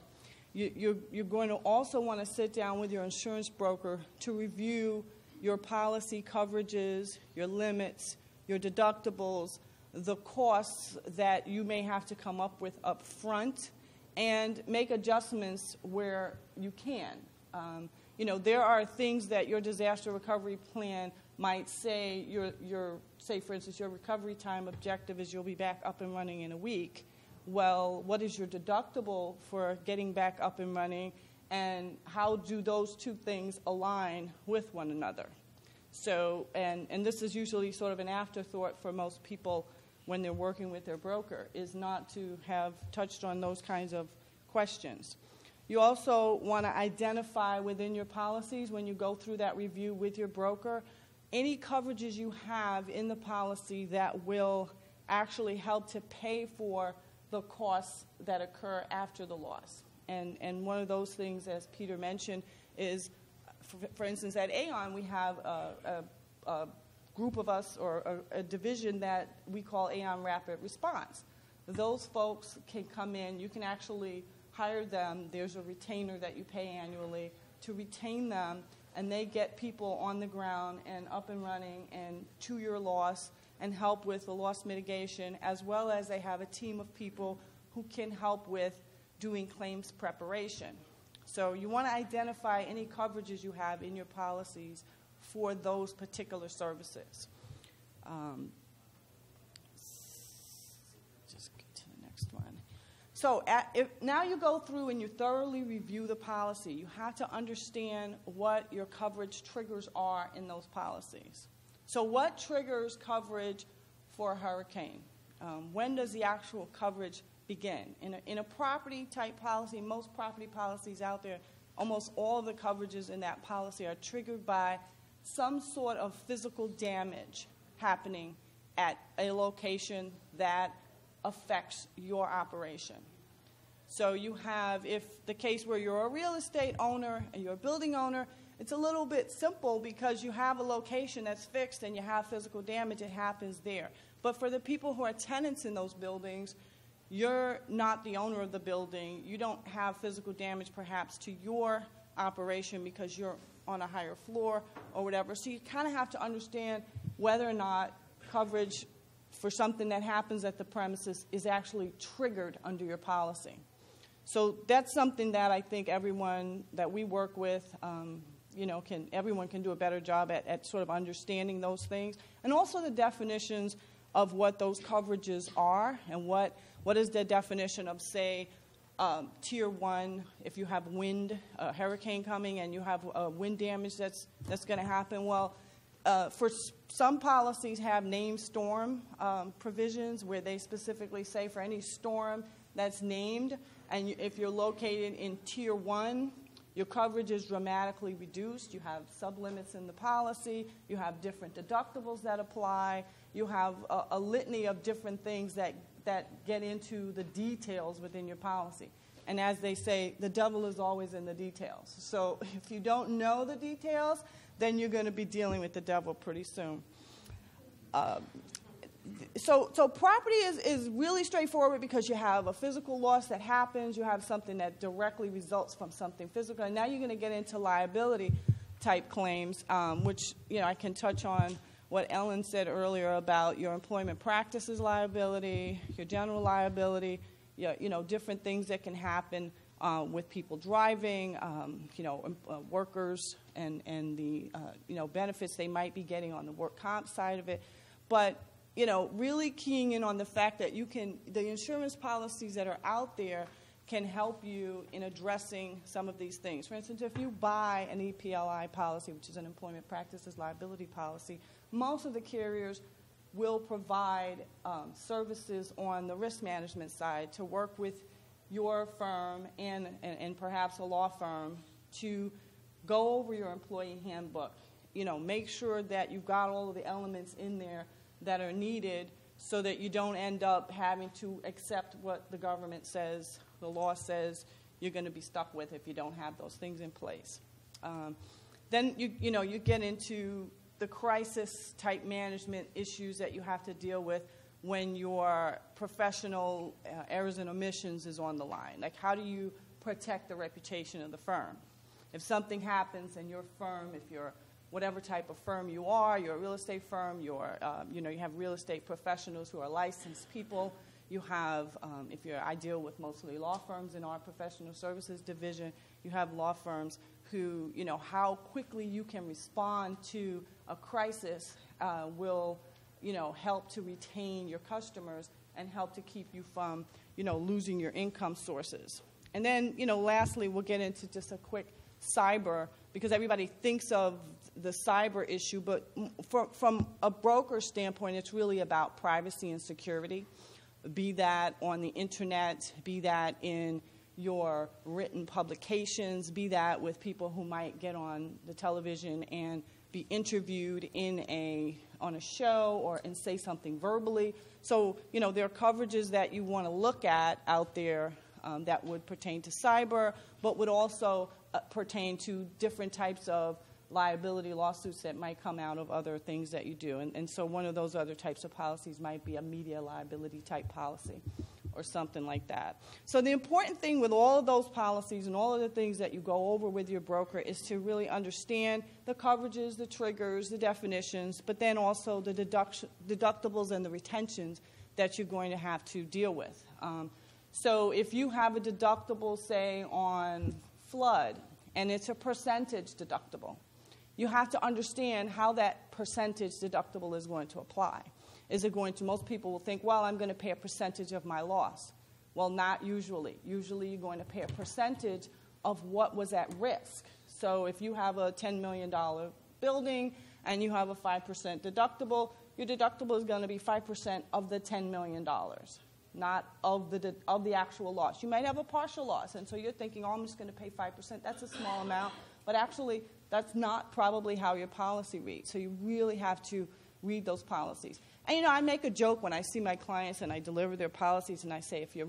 you're going to also want to sit down with your insurance broker to review your policy coverages, your limits, your deductibles, the costs that you may have to come up with up front, and make adjustments where you can. There are things that your disaster recovery plan might say, say, for instance, your recovery time objective is you'll be back up and running in a week. Well, what is your deductible for getting back up and running, and how do those two things align with one another? So, and this is usually sort of an afterthought for most people when they're working with their broker, is not to have touched on those kinds of questions. You also want to identify within your policies, when you go through that review with your broker, any coverages you have in the policy that will actually help to pay for the costs that occur after the loss. And one of those things, as Peter mentioned, is, for instance, at Aon, we have a group of us, or a division that we call Aon Rapid Response. those folks can come in. You can actually hire them. There's a retainer that you pay annually to retain them, and they get people on the ground and up and running and to your loss and help with the loss mitigation, as well as they have a team of people who can help with doing claims preparation. So you want to identify any coverages you have in your policies for those particular services. Just get to the next one. So now you go through and you thoroughly review the policy. You have to understand what your coverage triggers are in those policies. So what triggers coverage for a hurricane? When does the actual coverage begin? In a property-type policy, most property policies out there, almost all of the coverages in that policy are triggered by some sort of physical damage happening at a location that affects your operation. So you have, if the case where you're a real estate owner and you're a building owner, it's a little bit simple because you have a location that's fixed and you have physical damage, it happens there. But for the people who are tenants in those buildings, you're not the owner of the building. You don't have physical damage perhaps to your operation because you're on a higher floor or whatever. So you kind of have to understand whether or not coverage for something that happens at the premises is actually triggered under your policy. So that's something that I think everyone that we work with, everyone can do a better job at sort of understanding those things. And also the definitions of what those coverages are and what is the definition of, say, Tier 1, if you have wind, hurricane coming and you have wind damage that's going to happen. Well, for some policies have named storm provisions where they specifically say for any storm that's named, and if you're located in Tier 1, your coverage is dramatically reduced. You have sublimits in the policy. You have different deductibles that apply. You have a litany of different things that get into the details within your policy. And as they say, the devil is always in the details. So if you don't know the details, then you're going to be dealing with the devil pretty soon. So property is really straightforward because you have a physical loss that happens. You have something that directly results from something physical. And now you're going to get into liability-type claims, which I can touch on what Ellen said earlier about your employment practices liability, your general liability, different things that can happen with people driving, workers and the benefits they might be getting on the work comp side of it. But really keying in on the fact that the insurance policies that are out there can help you in addressing some of these things. For instance, if you buy an EPLI policy, which is an employment practices liability policy, most of the carriers will provide services on the risk management side to work with your firm and perhaps a law firm to go over your employee handbook. Make sure that you've got all of the elements in there that are needed so that you don't end up having to accept what the government says, the law says you're going to be stuck with if you don't have those things in place. Then you get into the crisis type management issues that you have to deal with when your professional errors and omissions is on the line. Like, how do you protect the reputation of the firm? If something happens and your firm, if you're whatever type of firm you are, you're a real estate firm, you have real estate professionals who are licensed people. You have, I deal with mostly law firms in our professional services division, you have law firms who, how quickly you can respond to a crisis will, help to retain your customers and help to keep you from, losing your income sources. And then, lastly, we'll get into just a quick cyber, because everybody thinks of the cyber issue, but from a broker standpoint, it's really about privacy and security, be that on the internet, be that in your written publications, be that with people who might get on the television and be interviewed on a show and say something verbally. So, there are coverages that you want to look at out there that would pertain to cyber, but would also pertain to different types of liability lawsuits that might come out of other things that you do. And so one of those other types of policies might be a media liability type policy. or something like that. So the important thing with all of those policies and all of the things that you go over with your broker is to really understand the coverages, the triggers, the definitions, but then also the deductibles and the retentions that you're going to have to deal with. So if you have a deductible, say, on flood, and it's a percentage deductible, you have to understand how that percentage deductible is going to apply. Is it going to, most people will think, well, I'm going to pay a percentage of my loss. Well, not usually. Usually you're going to pay a percentage of what was at risk. So if you have a $10 million building and you have a 5% deductible, your deductible is going to be 5% of the $10 million, not of the actual loss. You might have a partial loss, and so you're thinking, oh, I'm just going to pay 5%. That's a small amount, but actually that's not probably how your policy reads. So you really have to read those policies. And, I make a joke when I see my clients and I deliver their policies, and I say, if you're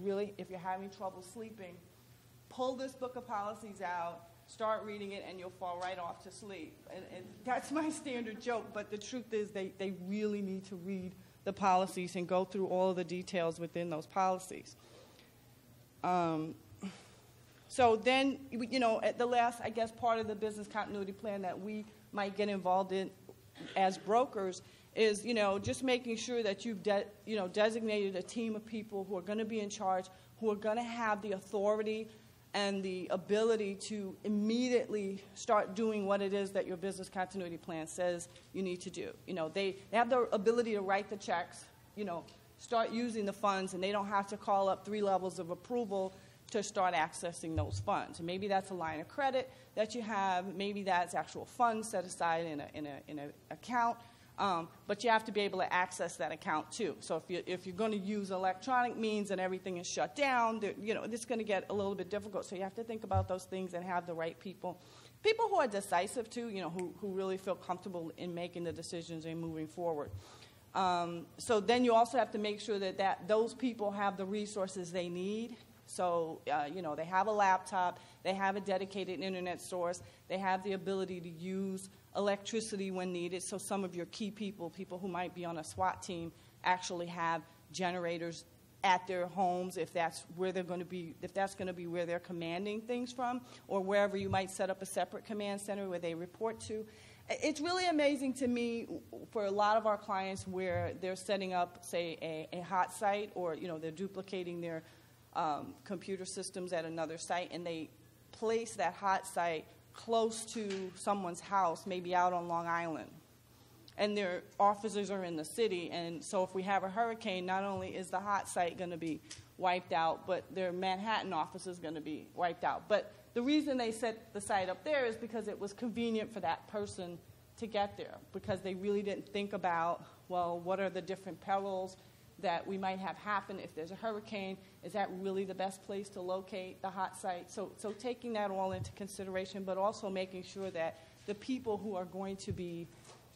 having trouble sleeping, pull this book of policies out, start reading it, and you'll fall right off to sleep. And that's my standard joke, but the truth is they really need to read the policies and go through all of the details within those policies. So then, at the last, I guess, part of the business continuity plan that we might get involved in as brokers is, just making sure that you've designated a team of people who are going to be in charge, who are going to have the authority and the ability to immediately start doing what it is that your business continuity plan says you need to do. They have the ability to write the checks, start using the funds, and they don't have to call up 3 levels of approval to start accessing those funds. And maybe that's a line of credit that you have. Maybe that's actual funds set aside in an account. But you have to be able to access that account too. So if you're going to use electronic means and everything is shut down, it's going to get a little bit difficult. So you have to think about those things and have the right people who are decisive too. Who really feel comfortable in making the decisions and moving forward. So then you also have to make sure that those people have the resources they need. So, they have a laptop, they have a dedicated internet source, they have the ability to use electricity when needed. So some of your key people who might be on a SWAT team, actually have generators at their homes if that's where they're going to be, if that's going to be where they're commanding things from, or wherever you might set up a separate command center where they report to. It's really amazing to me for a lot of our clients where they're setting up, say, a hot site, or they're duplicating their computer systems at another site, and they place that hot site close to someone's house, maybe out on Long Island. And their officers are in the city, and so if we have a hurricane, not only is the hot site going to be wiped out, but their Manhattan office is going to be wiped out. But the reason they set the site up there is because it was convenient for that person to get there, because they really didn't think about, well, what are the different perils that we might have happen if there's a hurricane? Is that really the best place to locate the hot site? So taking that all into consideration, but also making sure that the people who are going to be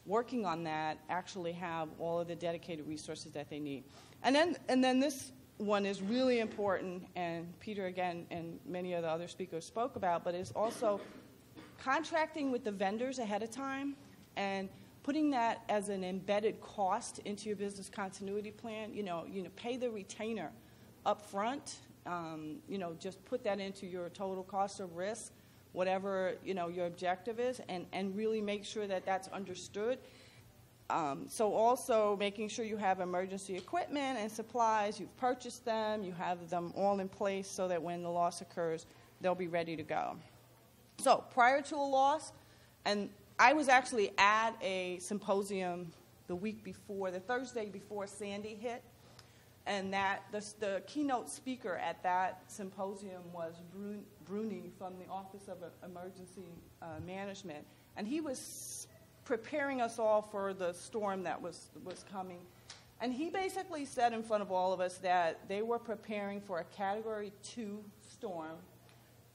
working on that actually have all of the dedicated resources that they need. And then this one is really important, and Peter again and many of the other speakers spoke about, but is also contracting with the vendors ahead of time and putting that as an embedded cost into your business continuity plan. Pay the retainer up front. Just put that into your total cost of risk, whatever your objective is, and really make sure that that's understood. So also making sure you have emergency equipment and supplies, you've purchased them, you have them all in place so that when the loss occurs, they'll be ready to go. So prior to a loss, and I was actually at a symposium the Thursday before Sandy hit, and the keynote speaker at that symposium was Bruni from the Office of Emergency Management, and he was preparing us all for the storm that was coming. And he basically said in front of all of us that they were preparing for a Category 2 storm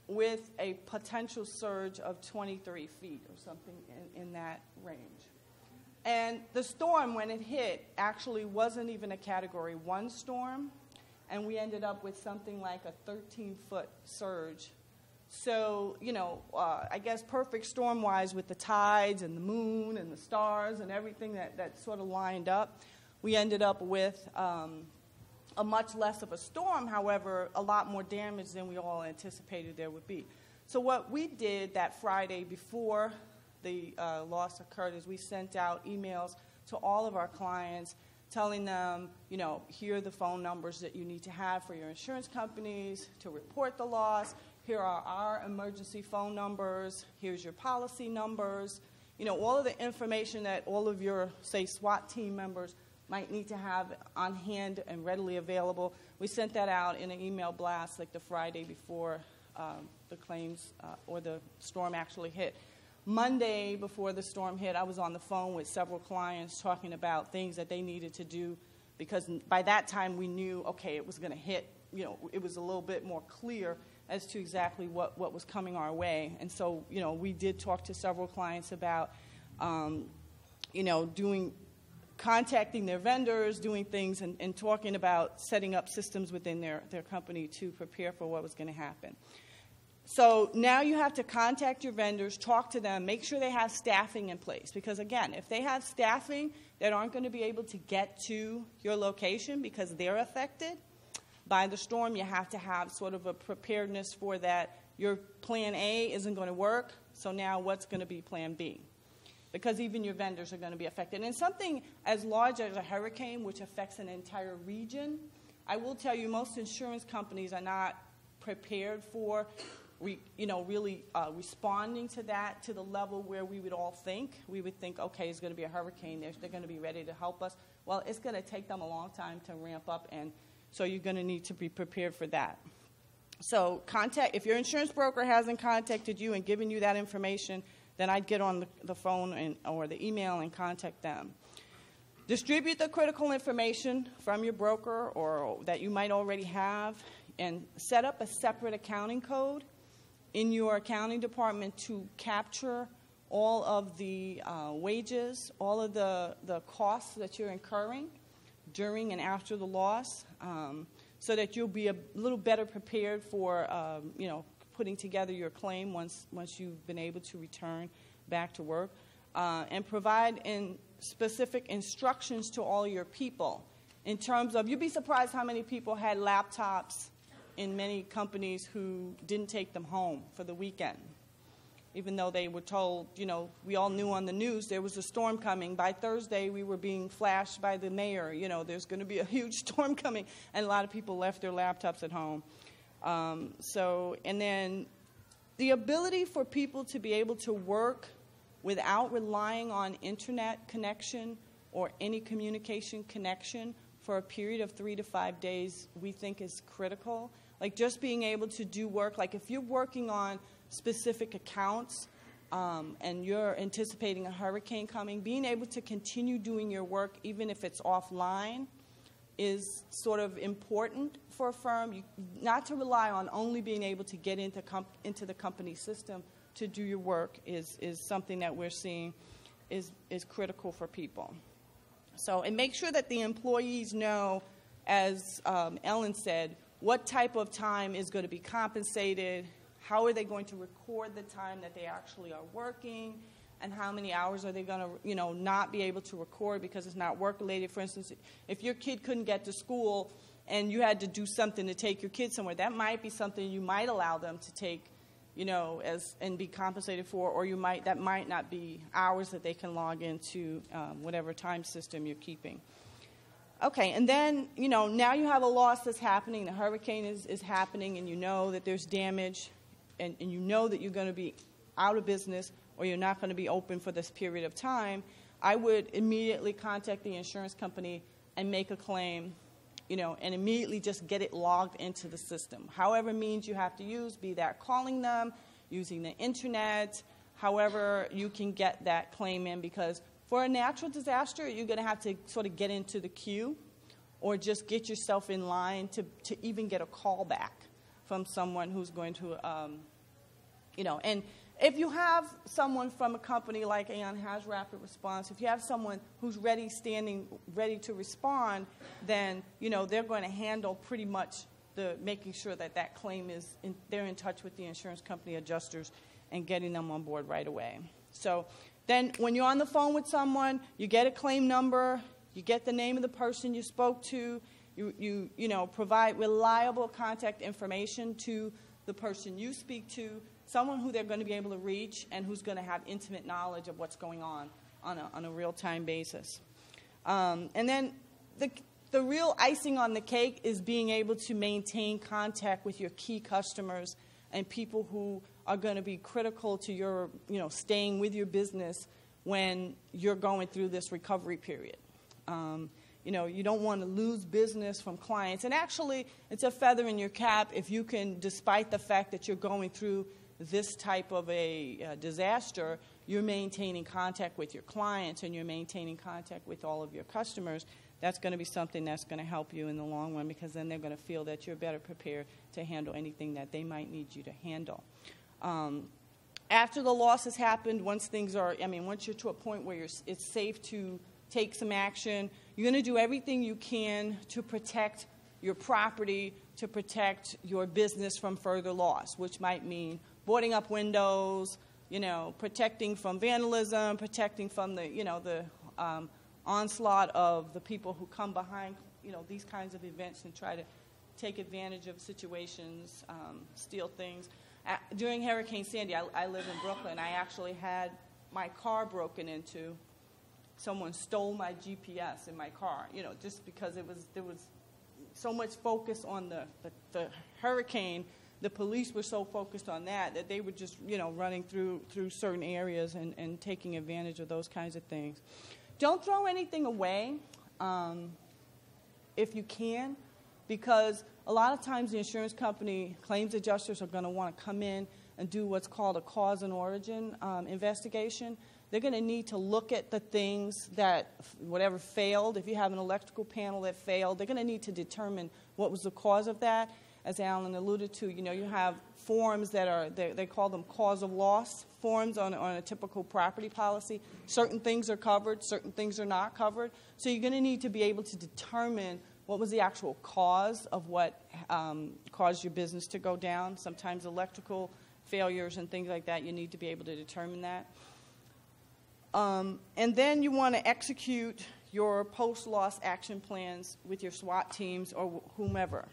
with a potential surge of 23 feet or something in that range. And the storm, when it hit, actually wasn't even a Category 1 storm, and we ended up with something like a 13-foot surge. So, I guess perfect storm-wise with the tides and the moon and the stars and everything that sort of lined up, we ended up with a much less of a storm, however, a lot more damage than we all anticipated there would be. So what we did that Friday before the loss occurred is we sent out emails to all of our clients telling them, you know, here are the phone numbers that you need to have for your insurance companies to report the loss. Here are our emergency phone numbers. Here's your policy numbers. You know, all of the information that all of your, say, SWAT team members might need to have on hand and readily available. We sent that out in an email blast like the Friday before the claims or the storm actually hit. Monday, before the storm hit, I was on the phone with several clients talking about things that they needed to do because by that time we knew, okay, it was going to hit. You know, it was a little bit more clear as to exactly what was coming our way. And so, you know, we did talk to several clients about, you know, contacting their vendors, doing things, and talking about setting up systems within their company to prepare for what was going to happen. So now you have to contact your vendors, talk to them, make sure they have staffing in place. Because, again, if they have staffing that aren't going to be able to get to your location because they're affected by the storm, you have to have sort of a preparedness for that. Your plan A isn't going to work, so now what's going to be plan B? Because even your vendors are going to be affected. And something as large as a hurricane, which affects an entire region, I will tell you most insurance companies are not prepared for really responding to that to the level where we would all think. We would think, okay, it's going to be a hurricane. They're going to be ready to help us. Well, it's going to take them a long time to ramp up, and so you're going to need to be prepared for that. So if your insurance broker hasn't contacted you and given you that information, then I'd get on the phone or the email and contact them. Distribute the critical information from your broker or that you might already have, and set up a separate accounting code in your accounting department to capture all of the wages, all of the costs that you're incurring during and after the loss, so that you'll be a little better prepared for, putting together your claim once you've been able to return back to work, and provide specific instructions to all your people in terms of, you'd be surprised how many people had laptops in many companies who didn't take them home for the weekend, even though they were told, we all knew on the news there was a storm coming. By Thursday, we were being flashed by the mayor, there's going to be a huge storm coming, and a lot of people left their laptops at home. And then the ability for people to be able to work without relying on internet connection or any communication connection for a period of 3 to 5 days, we think is critical. Like just being able to do work, like if you're working on specific accounts and you're anticipating a hurricane coming, being able to continue doing your work even if it's offline is sort of important for a firm. Not to rely on only being able to get into the company system to do your work is something that we're seeing is critical for people. So, and make sure that the employees know, as Ellen said, what type of time is going to be compensated, how are they going to record the time that they actually are working, and how many hours are they going to, not be able to record because it's not work-related. For instance, if your kid couldn't get to school and you had to do something to take your kid somewhere, that might be something you might allow them to take, and be compensated for, or that might not be hours that they can log into whatever time system you're keeping. Okay, and then, now you have a loss that's happening, the hurricane is happening, and you know that there's damage, and you know that you're going to be out of business or you're not going to be open for this period of time. I would immediately contact the insurance company and make a claim, and immediately just get it logged into the system. However means you have to use, be that calling them, using the internet, however you can get that claim in, because for a natural disaster, you're going to have to sort of get into the queue or just get yourself in line to even get a call back from someone who's going to, and if you have someone from a company like Aon has Rapid Response, if you have someone who's ready to respond, then, they're going to handle pretty much making sure that claim they're in touch with the insurance company adjusters and getting them on board right away. So then when you're on the phone with someone, you get a claim number, you get the name of the person you spoke to, You know, provide reliable contact information to the person you speak to, someone who they're going to be able to reach and who's going to have intimate knowledge of what's going on a real-time basis. And then the real icing on the cake is being able to maintain contact with your key customers and people who are going to be critical to your, you know, staying with your business when you're going through this recovery period. You know, you don't want to lose business from clients. And actually, it's a feather in your cap if you can, despite the fact that you're going through this type of a disaster, you're maintaining contact with your clients and you're maintaining contact with all of your customers. That's going to be something that's going to help you in the long run, because then they're going to feel that you're better prepared to handle anything that they might need you to handle. After the loss has happened, once you're to a point where it's safe to take some action, you're going to do everything you can to protect your property, to protect your business from further loss, which might mean boarding up windows, you know, protecting from vandalism, protecting from the onslaught of the people who come behind, you know, these kinds of events and try to take advantage of situations, steal things. During Hurricane Sandy, I live in Brooklyn. I actually had my car broken into. Someone stole my GPS in my car, you know, just because there was so much focus on the hurricane. The police were so focused on that they were just, you know, running through certain areas and taking advantage of those kinds of things. Don't throw anything away if you can, because a lot of times the insurance company claims adjusters are going to want to come in and do what's called a cause and origin investigation. They're going to need to look at the things that, whatever failed. If you have an electrical panel that failed, they're going to need to determine what was the cause of that. As Alan alluded to, you know, you have forms that are, they call them cause of loss forms on a typical property policy. Certain things are covered, certain things are not covered. So you're going to need to be able to determine what was the actual cause of what caused your business to go down. Sometimes electrical failures and things like that, you need to be able to determine that. And then you want to execute your post-loss action plans with your SWAT teams or whomever.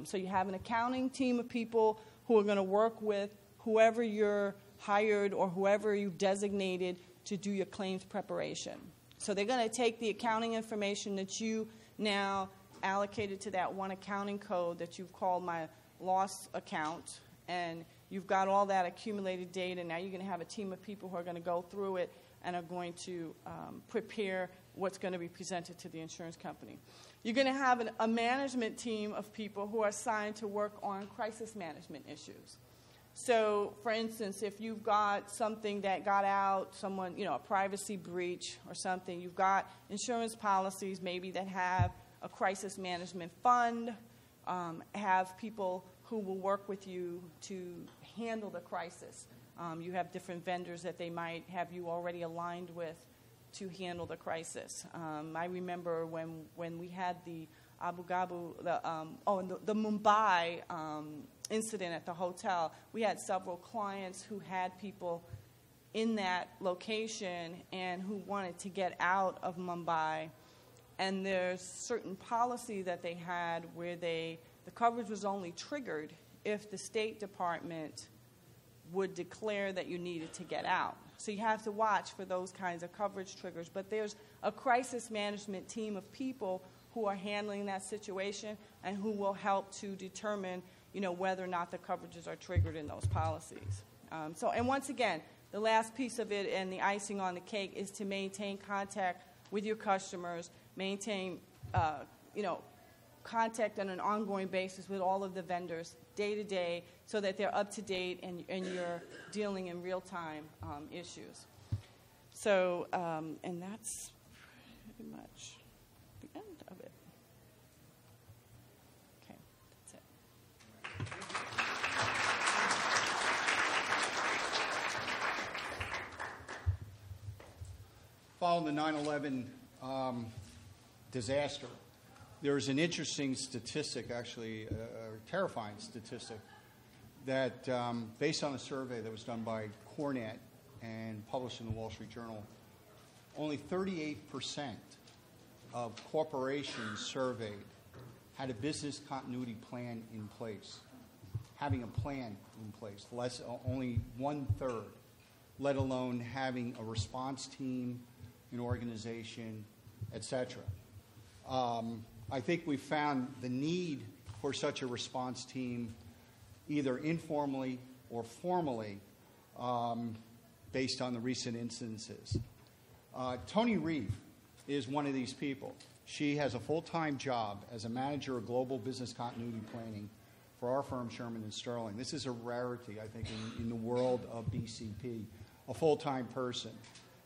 So you have an accounting team of people who are going to work with whoever you're hired or whoever you've designated to do your claims preparation. So they're going to take the accounting information that you now allocated to that one accounting code that you've called my loss account, and you've got all that accumulated data. Now you're going to have a team of people who are going to go through it and are going to prepare what's going to be presented to the insurance company. You're going to have a management team of people who are assigned to work on crisis management issues. So, for instance, if you've got something that got out, someone, you know, a privacy breach or something, you've got insurance policies maybe that have a crisis management fund, have people who will work with you to handle the crisis. You have different vendors that they might have you already aligned with to handle the crisis. I remember when we had the Abu Dhabi, the Mumbai incident at the hotel, we had several clients who had people in that location and who wanted to get out of Mumbai. And there's certain policy that they had where the coverage was only triggered if the State Department would declare that you needed to get out. So you have to watch for those kinds of coverage triggers. But there's a crisis management team of people who are handling that situation and who will help to determine, you know, whether or not the coverages are triggered in those policies. And once again, the last piece of it and the icing on the cake is to maintain contact with your customers, maintain, contact on an ongoing basis with all of the vendors day to day so that they're up to date and you're dealing in real-time issues. So, and that's pretty much the end of it. Okay, that's it. Following the 9/11 disaster, there's an interesting statistic, actually, a terrifying statistic, that based on a survey that was done by CoreNet and published in the Wall Street Journal, only 38% of corporations surveyed had a business continuity plan in place. Having a plan in place, only 1/3, let alone having a response team, an organization, etc. I think we found the need for such a response team either informally or formally based on the recent instances. Tony Reeve is one of these people. She has a full-time job as a manager of global business continuity planning for our firm, Sherman & Sterling. This is a rarity, I think, in the world of BCP, a full-time person.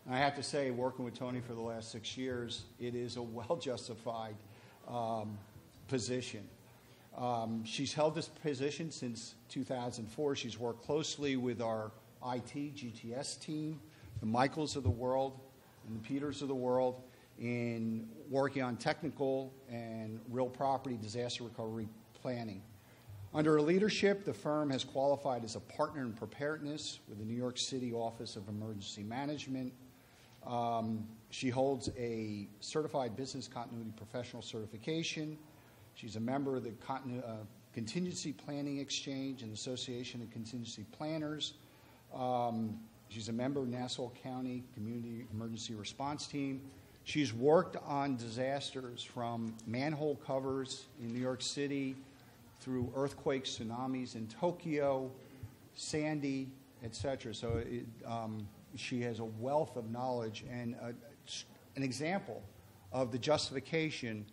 And I have to say, working with Tony for the last 6 years, it is a well-justified position. She's held this position since 2004. She's worked closely with our IT, GTS team, the Michaels of the world, and the Peters of the world in working on technical and real property disaster recovery planning. Under her leadership, the firm has qualified as a partner in preparedness with the New York City Office of Emergency Management. She holds a Certified Business Continuity Professional certification. She's a member of the Contingency Planning Exchange and Association of Contingency Planners. She's a member of Nassau County Community Emergency Response Team. She's worked on disasters from manhole covers in New York City through earthquakes, tsunamis in Tokyo, Sandy, etc. So she has a wealth of knowledge and an example of the justification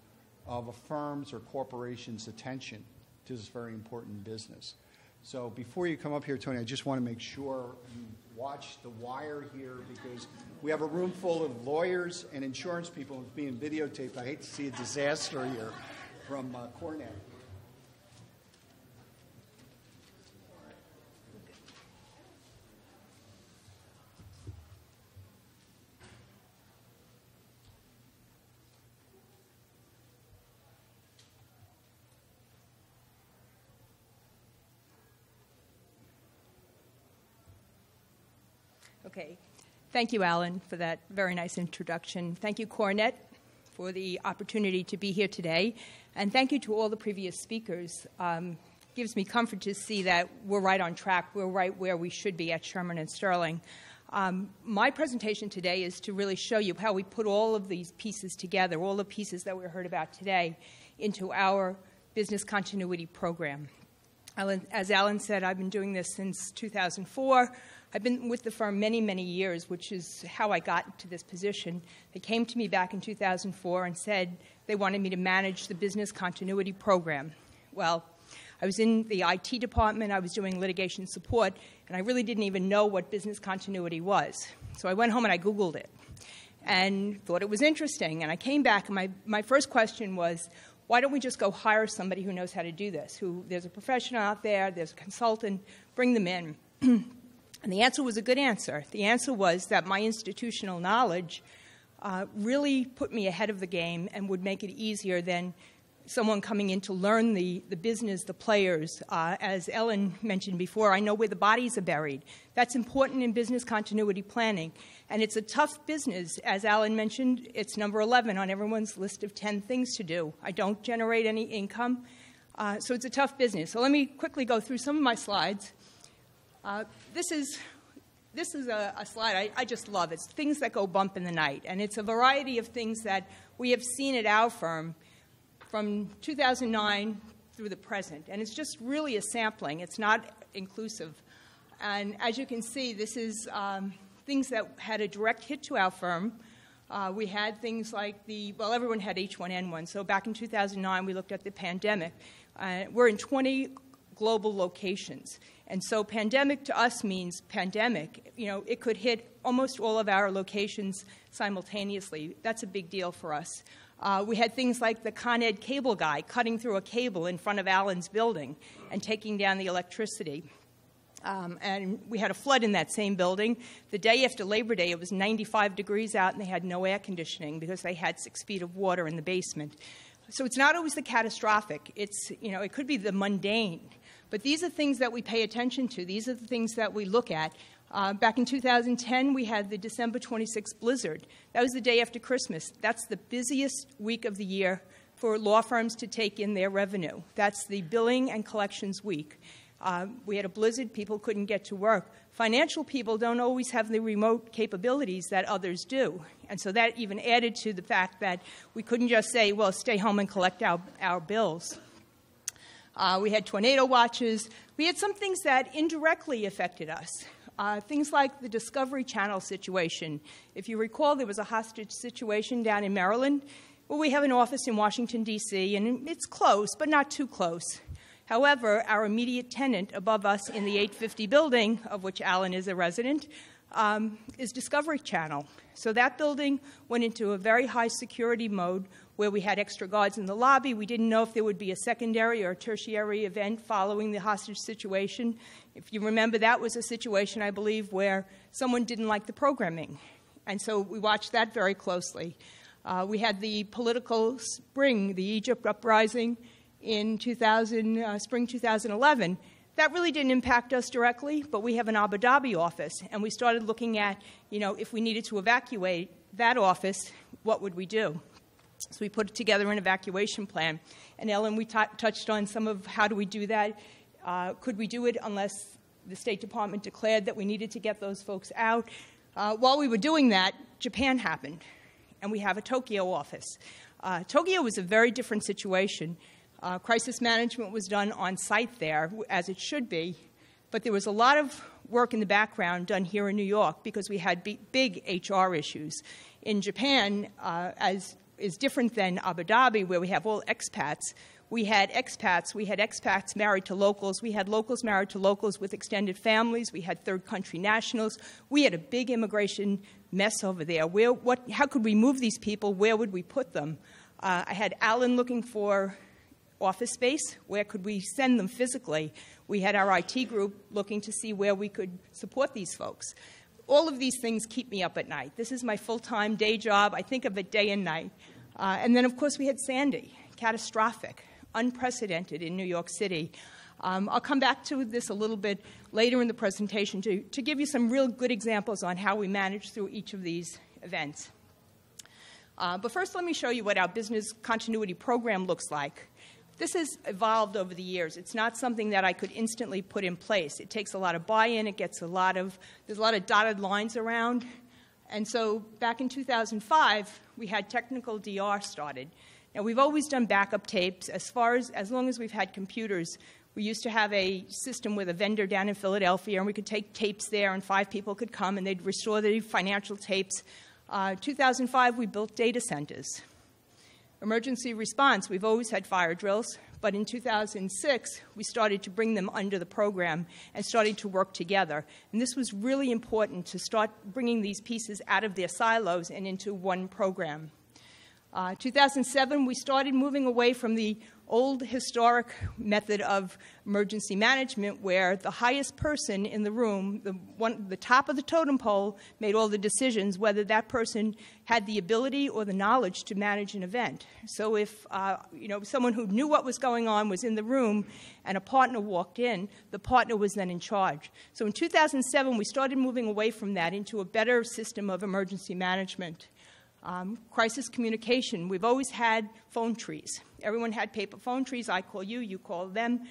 of a firm's or corporation's attention to this very important business. So before you come up here, Tony, I just want to make sure you watch the wire here because we have a room full of lawyers and insurance people being videotaped. I hate to see a disaster here from CoreNet. Okay. Thank you, Alan, for that very nice introduction. Thank you, CoreNet, for the opportunity to be here today. And thank you to all the previous speakers. Gives me comfort to see that we're right on track. We're right where we should be at Sherman & Sterling. My presentation today is to really show you how we put all of these pieces together, all the pieces that we heard about today, into our business continuity program. As Alan said, I've been doing this since 2004. I've been with the firm many, many years, which is how I got to this position. They came to me back in 2004 and said they wanted me to manage the business continuity program. Well, I was in the IT department, I was doing litigation support, and I really didn't even know what business continuity was. So I went home and I Googled it and thought it was interesting. And I came back and my first question was, why don't we just go hire somebody who knows how to do this? There's a professional out there, there's a consultant, bring them in. And the answer was a good answer. The answer was that my institutional knowledge really put me ahead of the game and would make it easier than someone coming in to learn the business, the players. As Ellen mentioned before, I know where the bodies are buried. That's important in business continuity planning. And it's a tough business. As Alan mentioned, it's number 11 on everyone's list of 10 things to do. I don't generate any income, so it's a tough business. So let me quickly go through some of my slides. This is a slide I just love. It's things that go bump in the night. And it's a variety of things that we have seen at our firm from 2009 through the present. And it's just really a sampling. It's not inclusive. And as you can see, this is things that had a direct hit to our firm. We had things like everyone had H1N1. So back in 2009, we looked at the pandemic. We're in 20 global locations. And so pandemic to us means pandemic. It could hit almost all of our locations simultaneously. That's a big deal for us. We had things like the Con Ed cable guy cutting through a cable in front of Allen's building and taking down the electricity. And we had a flood in that same building. The day after Labor Day, it was 95 degrees out, and they had no air conditioning because they had 6 feet of water in the basement. So it's not always the catastrophic. It could be the mundane. But these are things that we pay attention to. These are the things that we look at. Back in 2010, we had the December 26th blizzard. That was the day after Christmas. That's the busiest week of the year for law firms to take in their revenue. That's the billing and collections week. We had a blizzard. People couldn't get to work. Financial people don't always have the remote capabilities that others do. And so that even added to the fact that we couldn't just say, well, stay home and collect our bills. We had tornado watches. We had some things that indirectly affected us. Things like the Discovery Channel situation. If you recall, there was a hostage situation down in Maryland. Well, we have an office in Washington, D.C., and it's close, but not too close. However, our immediate tenant above us in the 850 building, of which Alan is a resident, is Discovery Channel. So that building went into a very high security mode where we had extra guards in the lobby. We didn't know if there would be a secondary or a tertiary event following the hostage situation. If you remember, that was a situation, I believe, where someone didn't like the programming. And so we watched that very closely. We had the political spring, the Egypt uprising in spring 2011. That really didn't impact us directly, but we have an Abu Dhabi office, and we started looking at, if we needed to evacuate that office, what would we do? So we put together an evacuation plan. And Ellen, we touched on some of how do we do that. Could we do it unless the State Department declared that we needed to get those folks out? While we were doing that, Japan happened, and we have a Tokyo office. Tokyo was a very different situation. Crisis management was done on site there, as it should be, but there was a lot of work in the background done here in New York because we had big HR issues. In Japan, as is different than Abu Dhabi, where we have all expats, we had expats married to locals, we had locals married to locals with extended families, we had third country nationals. We had a big immigration mess over there. How could we move these people? Where would we put them? I had Alan looking for office space. Where could we send them physically? We had our IT group looking to see where we could support these folks. All of these things keep me up at night. This is my full-time day job. I think of it day and night. And then, of course, we had Sandy, catastrophic, unprecedented in New York City. I'll come back to this a little bit later in the presentation to give you some real good examples on how we managed through each of these events. But first, let me show you what our business continuity program looks like. This has evolved over the years. It's not something that I could instantly put in place. It takes a lot of buy-in. There's a lot of dotted lines around. And so back in 2005, we had technical DR started. Now, we've always done backup tapes. As long as we've had computers, we used to have a system with a vendor down in Philadelphia, and we could take tapes there, and 5 people could come, and they'd restore the financial tapes. 2005, we built data centers. Emergency response, we've always had fire drills, but in 2006, we started to bring them under the program and started to work together. And this was really important to start bringing these pieces out of their silos and into one program. 2007, we started moving away from the old historic method of emergency management where the highest person in the room, the top of the totem pole, made all the decisions whether that person had the ability or the knowledge to manage an event. So if someone who knew what was going on was in the room and a partner walked in, the partner was then in charge. So in 2007, we started moving away from that into a better system of emergency management. Crisis communication. We've always had phone trees. Everyone had paper phone trees. I call you, you call them.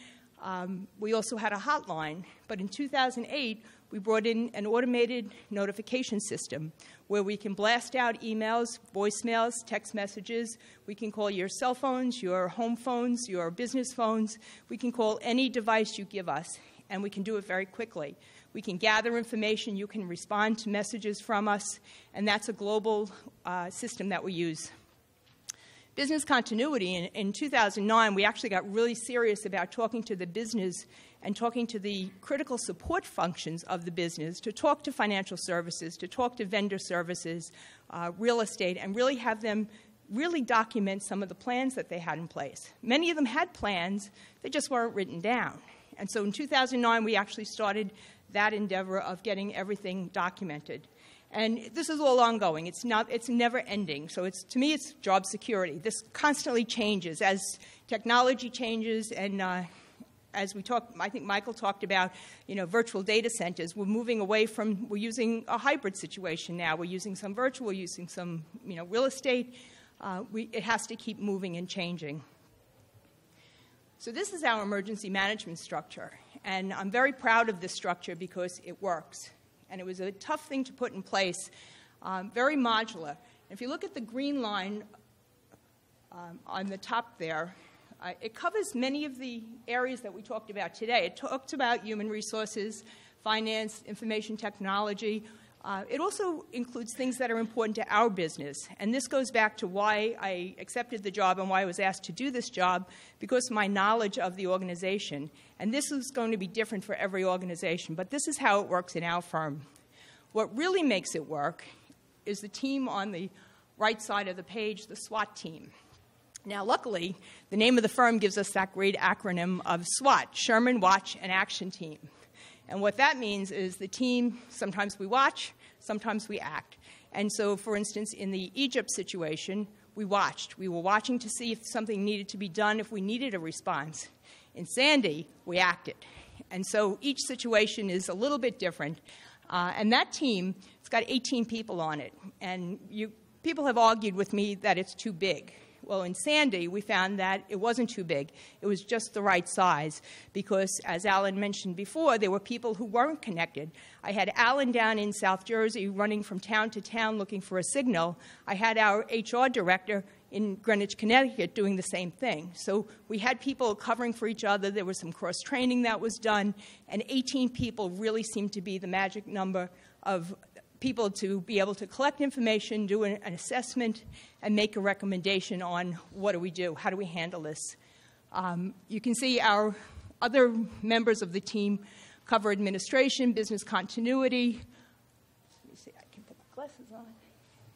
We also had a hotline. But in 2008, we brought in an automated notification system where we can blast out emails, voicemails, text messages. We can call your cell phones, your home phones, your business phones. We can call any device you give us, and we can do it very quickly. We can gather information. You can respond to messages from us, and that's a global system that we use. Business continuity. In 2009, we actually got really serious about talking to the business and talking to the critical support functions of the business, to talk to financial services, to talk to vendor services, real estate, and really have them really document some of the plans that they had in place. Many of them had plans, they just weren't written down. And so in 2009, we actually started that endeavor of getting everything documented. And this is all ongoing. It's never ending. So to me, it's job security. This constantly changes as technology changes, and as we talk, I think Michael talked about, virtual data centers. We're moving away from, we're using a hybrid situation now. We're using some virtual, we're using some, real estate. It has to keep moving and changing. So this is our emergency management structure, and I'm very proud of this structure because it works. And it was a tough thing to put in place, very modular. If you look at the green line on the top there, it covers many of the areas that we talked about today. It talks about human resources, finance, information technology. It also includes things that are important to our business. And this goes back to why I accepted the job and why I was asked to do this job, because of my knowledge of the organization. And this is going to be different for every organization, but this is how it works in our firm. What really makes it work is the team on the right side of the page, the SWAT team. Now, luckily, the name of the firm gives us that great acronym of SWAT, Sherman Watch and Action Team. And what that means is the team, sometimes we watch, sometimes we act. And so, for instance, in the Egypt situation, we watched. We were watching to see if something needed to be done, if we needed a response. In Sandy, we acted. And so each situation is a little bit different. And that team, it's got 18 people on it. And people have argued with me that it's too big. Well, in Sandy, we found that it wasn't too big. It was just the right size because, as Alan mentioned before, there were people who weren't connected. I had Alan down in South Jersey running from town to town looking for a signal. I had our HR director in Greenwich, Connecticut doing the same thing. So we had people covering for each other. There was some cross-training that was done, and 18 people really seemed to be the magic number of people to be able to collect information, do an assessment, and make a recommendation on what do we do, how do we handle this. You can see our other members of the team cover administration, business continuity. Let me see, I can put my glasses on.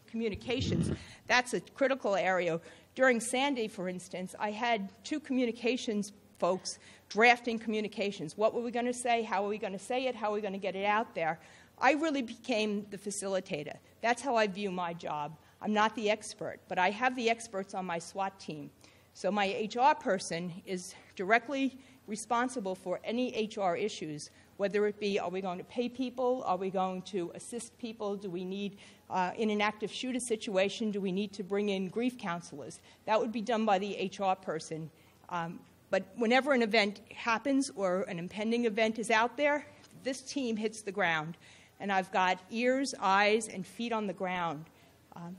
Communications. That's a critical area. During Sandy, for instance, I had 2 communications folks drafting communications. What were we going to say? How are we going to say it? How are we going to get it out there? I really became the facilitator. That's how I view my job. I'm not the expert, but I have the experts on my SWAT team. So my HR person is directly responsible for any HR issues, whether it be, are we going to pay people? Are we going to assist people? Do we need, in an active shooter situation, do we need to bring in grief counselors? That would be done by the HR person. But whenever an event happens or an impending event is out there, this team hits the ground. And I've got ears, eyes, and feet on the ground.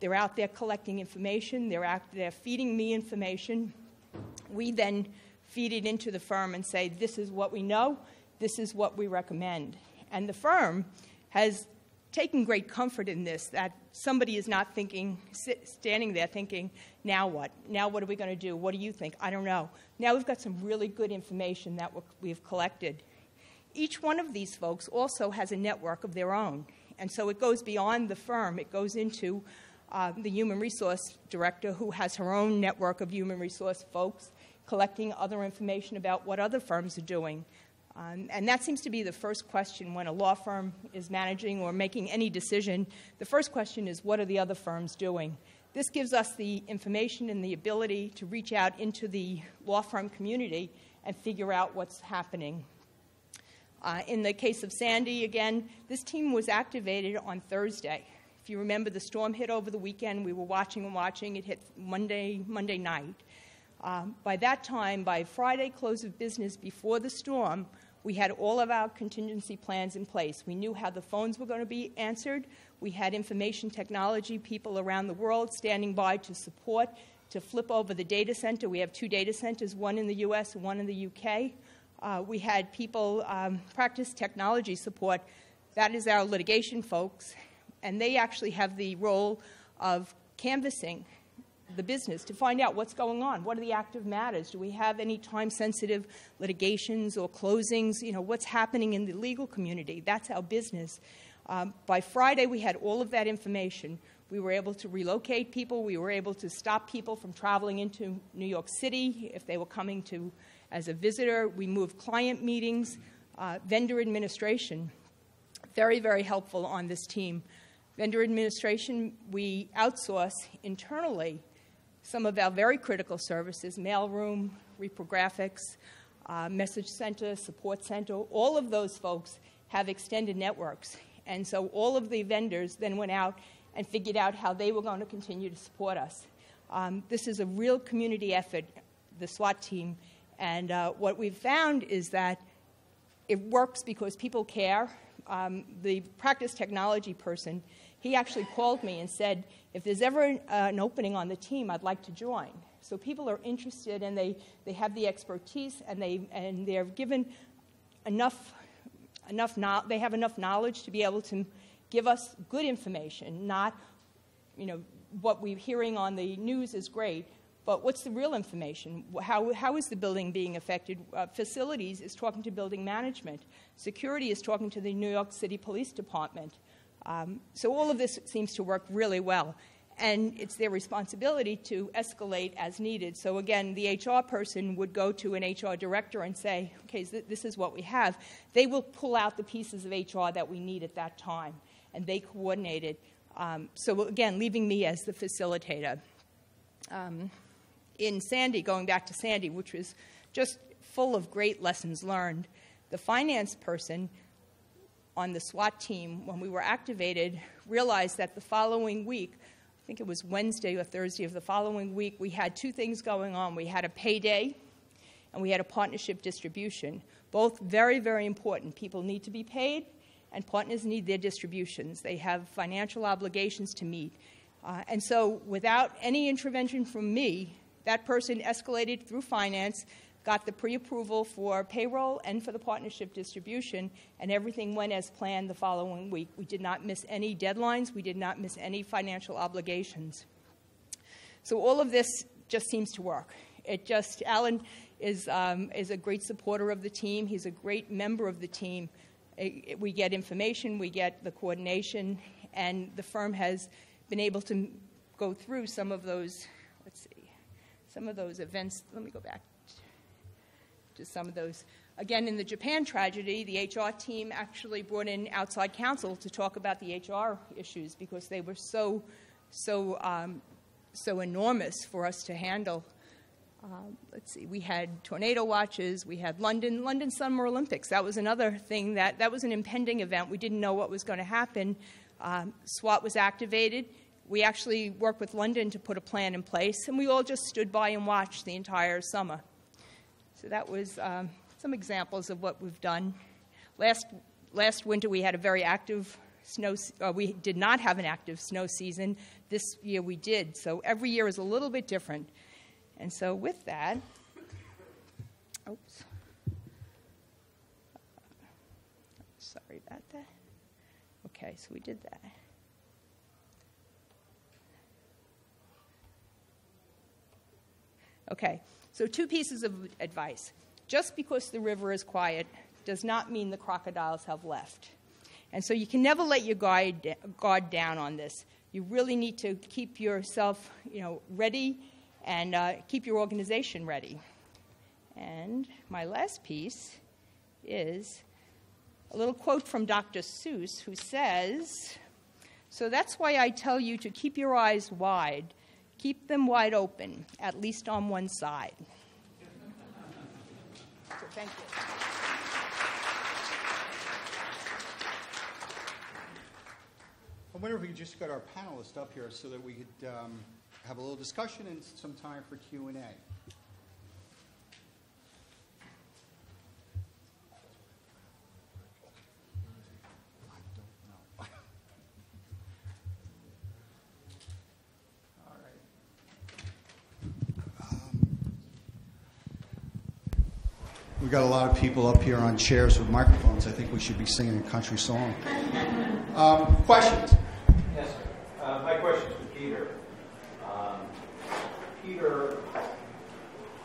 They're out there collecting information. They're feeding me information. We then feed it into the firm and say, this is what we know. This is what we recommend. And the firm has taken great comfort in this, that somebody is not standing there thinking, now what? Now what are we going to do? What do you think? I don't know. Now we've got some really good information that we've collected. Each one of these folks also has a network of their own. And so it goes beyond the firm. It goes into the human resource director, who has her own network of human resource folks collecting other information about what other firms are doing. And that seems to be the first question when a law firm is managing or making any decision. The first question is, what are the other firms doing? This gives us the information and the ability to reach out into the law firm community and figure out what's happening. In the case of Sandy, again, this team was activated on Thursday. If you remember, the storm hit over the weekend. We were watching and watching. It hit Monday night. By that time, by Friday close of business before the storm, we had all of our contingency plans in place. We knew how the phones were going to be answered. We had information technology people around the world standing by to support, to flip over the data center. We have 2 data centers, one in the U.S. and one in the U.K. We had people practice technology support. That is our litigation folks. And they actually have the role of canvassing the business to find out what's going on. What are the active matters? Do we have any time-sensitive litigations or closings? You know, what's happening in the legal community? That's our business. By Friday, we had all of that information. We were able to relocate people. We were able to stop people from traveling into New York City if they were coming to as a visitor. We moved client meetings, vendor administration. Very, very helpful on this team. Vendor administration, we outsource internally some of our very critical services, mailroom, reprographics, message center, support center. All of those folks have extended networks. And so all of the vendors then went out and figured out how they were going to continue to support us. This is a real community effort, the SWAT team, and what we've found is that it works because people care. The practice technology person, he actually called me and said, if there's ever an opening on the team, I'd like to join. So people are interested, and they have the expertise, and they're given they have enough knowledge to be able to give us good information, not, what we're hearing on the news is great, but what's the real information? How is the building being affected? Facilities is talking to building management. Security is talking to the New York City Police Department. So all of this seems to work really well. And it's their responsibility to escalate as needed. So again, the HR person would go to an HR director and say, okay, this is what we have. They will pull out the pieces of HR that we need at that time, and they coordinate it. So again, leaving me as the facilitator. In Sandy, going back to Sandy, which was just full of great lessons learned, the finance person on the SWAT team, when we were activated, realized that the following week, I think it was Wednesday or Thursday of the following week, we had two things going on. We had a payday and we had a partnership distribution. Both very, very important. People need to be paid and partners need their distributions. They have financial obligations to meet. And so without any intervention from me, that person escalated through finance, got the pre-approval for payroll and for the partnership distribution, and everything went as planned the following week. We did not miss any deadlines. We did not miss any financial obligations. So all of this just seems to work. Alan is a great supporter of the team. He's a great member of the team. We get information, we get the coordination, and the firm has been able to go through some of those, some of those events. Let me go back to some of those. Again, in the Japan tragedy, the HR team actually brought in outside counsel to talk about the HR issues because they were so enormous for us to handle. We had tornado watches, we had London Summer Olympics. That was another thing that was an impending event. We didn't know what was going to happen. SWAT was activated. We actually worked with London to put a plan in place, and we all just stood by and watched the entire summer. So that was some examples of what we've done. Last winter we had a very active we did not have an active snow season. This year we did. So every year is a little bit different. And so with that, sorry about that. Okay, so we did that. Okay, so two pieces of advice. Just because the river is quiet does not mean the crocodiles have left. And so you can never let your guard down on this. You really need to keep yourself, ready and keep your organization ready. And my last piece is a little quote from Dr. Seuss, who says, "So that's why I tell you to keep your eyes wide. Keep them wide open, at least on one side." So thank you. I wonder if we could just get our panelists up here so that we could have a little discussion and some time for Q&A. I don't know. All right. We've got a lot of people up here on chairs with microphones. I think we should be singing a country song. Questions? Yes, sir. My question is for Peter. Peter,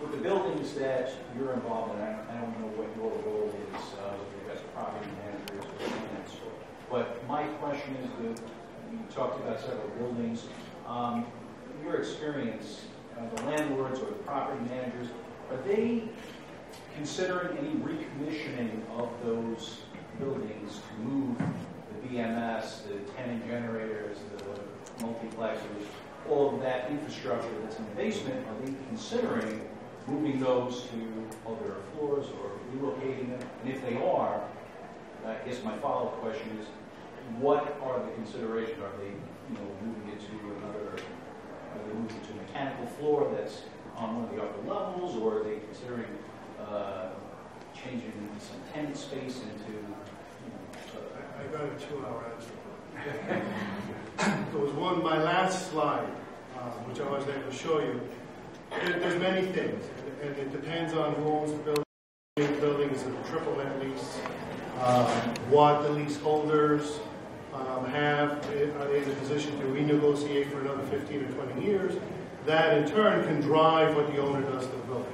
with the buildings that you're involved in, I don't know what your role is with regards to property managers or finance, but my question is that you talked about several buildings. Your experience, the landlords or the property managers, are they considering any recommissioning of those buildings to move the BMS, the tenant generators, the multiplexers, all of that infrastructure that's in the basement? Are they considering moving those to other floors or relocating them? And if they are, I guess my follow-up question is, what are the considerations? Are they, moving it to another Are they moving to a mechanical floor that's on one of the upper levels, or are they considering changing some tenant space into, I got a 2-hour answer. There was my last slide, which I wasn't able to show you. There's many things, and it depends on who owns the building. The building is a triple net lease. What the leaseholders have, are they in a position to renegotiate for another 15 or 20 years? That in turn can drive what the owner does to the building.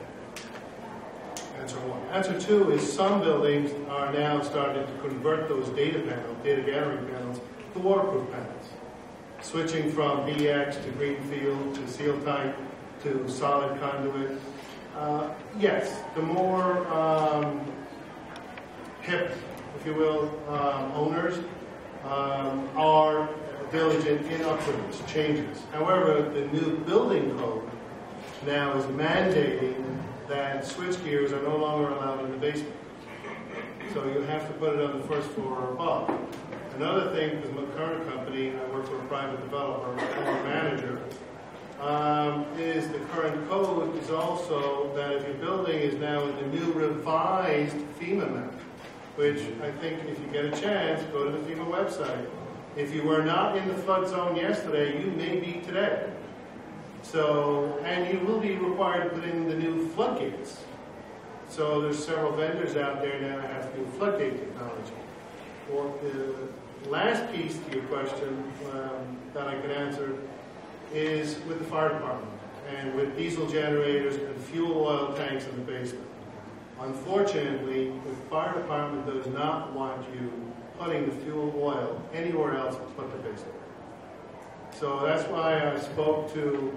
Answer one. Answer two is some buildings are now starting to convert those data gathering panels to waterproof panels, switching from BX to greenfield to seal type to solid conduit. Yes, the more hip, if you will, owners are diligent in upgrades, changes. However, the new building code now is mandating that switch gears are no longer allowed in the basement. So you have to put it on the first floor or above. Another thing, because my current company, I work for a private developer, or manager, is the current code is also that if your building is now in the new revised FEMA map, which I think if you get a chance, go to the FEMA website. If you were not in the flood zone yesterday, you may be today. So, and you will be required to put in the new floodgates. So there's several vendors out there now that have new floodgate technology. Or the last piece to your question that I can answer is with the fire department and with diesel generators and fuel oil tanks in the basement. Unfortunately, the fire department does not want you putting the fuel oil anywhere else but the basement. So that's why I spoke to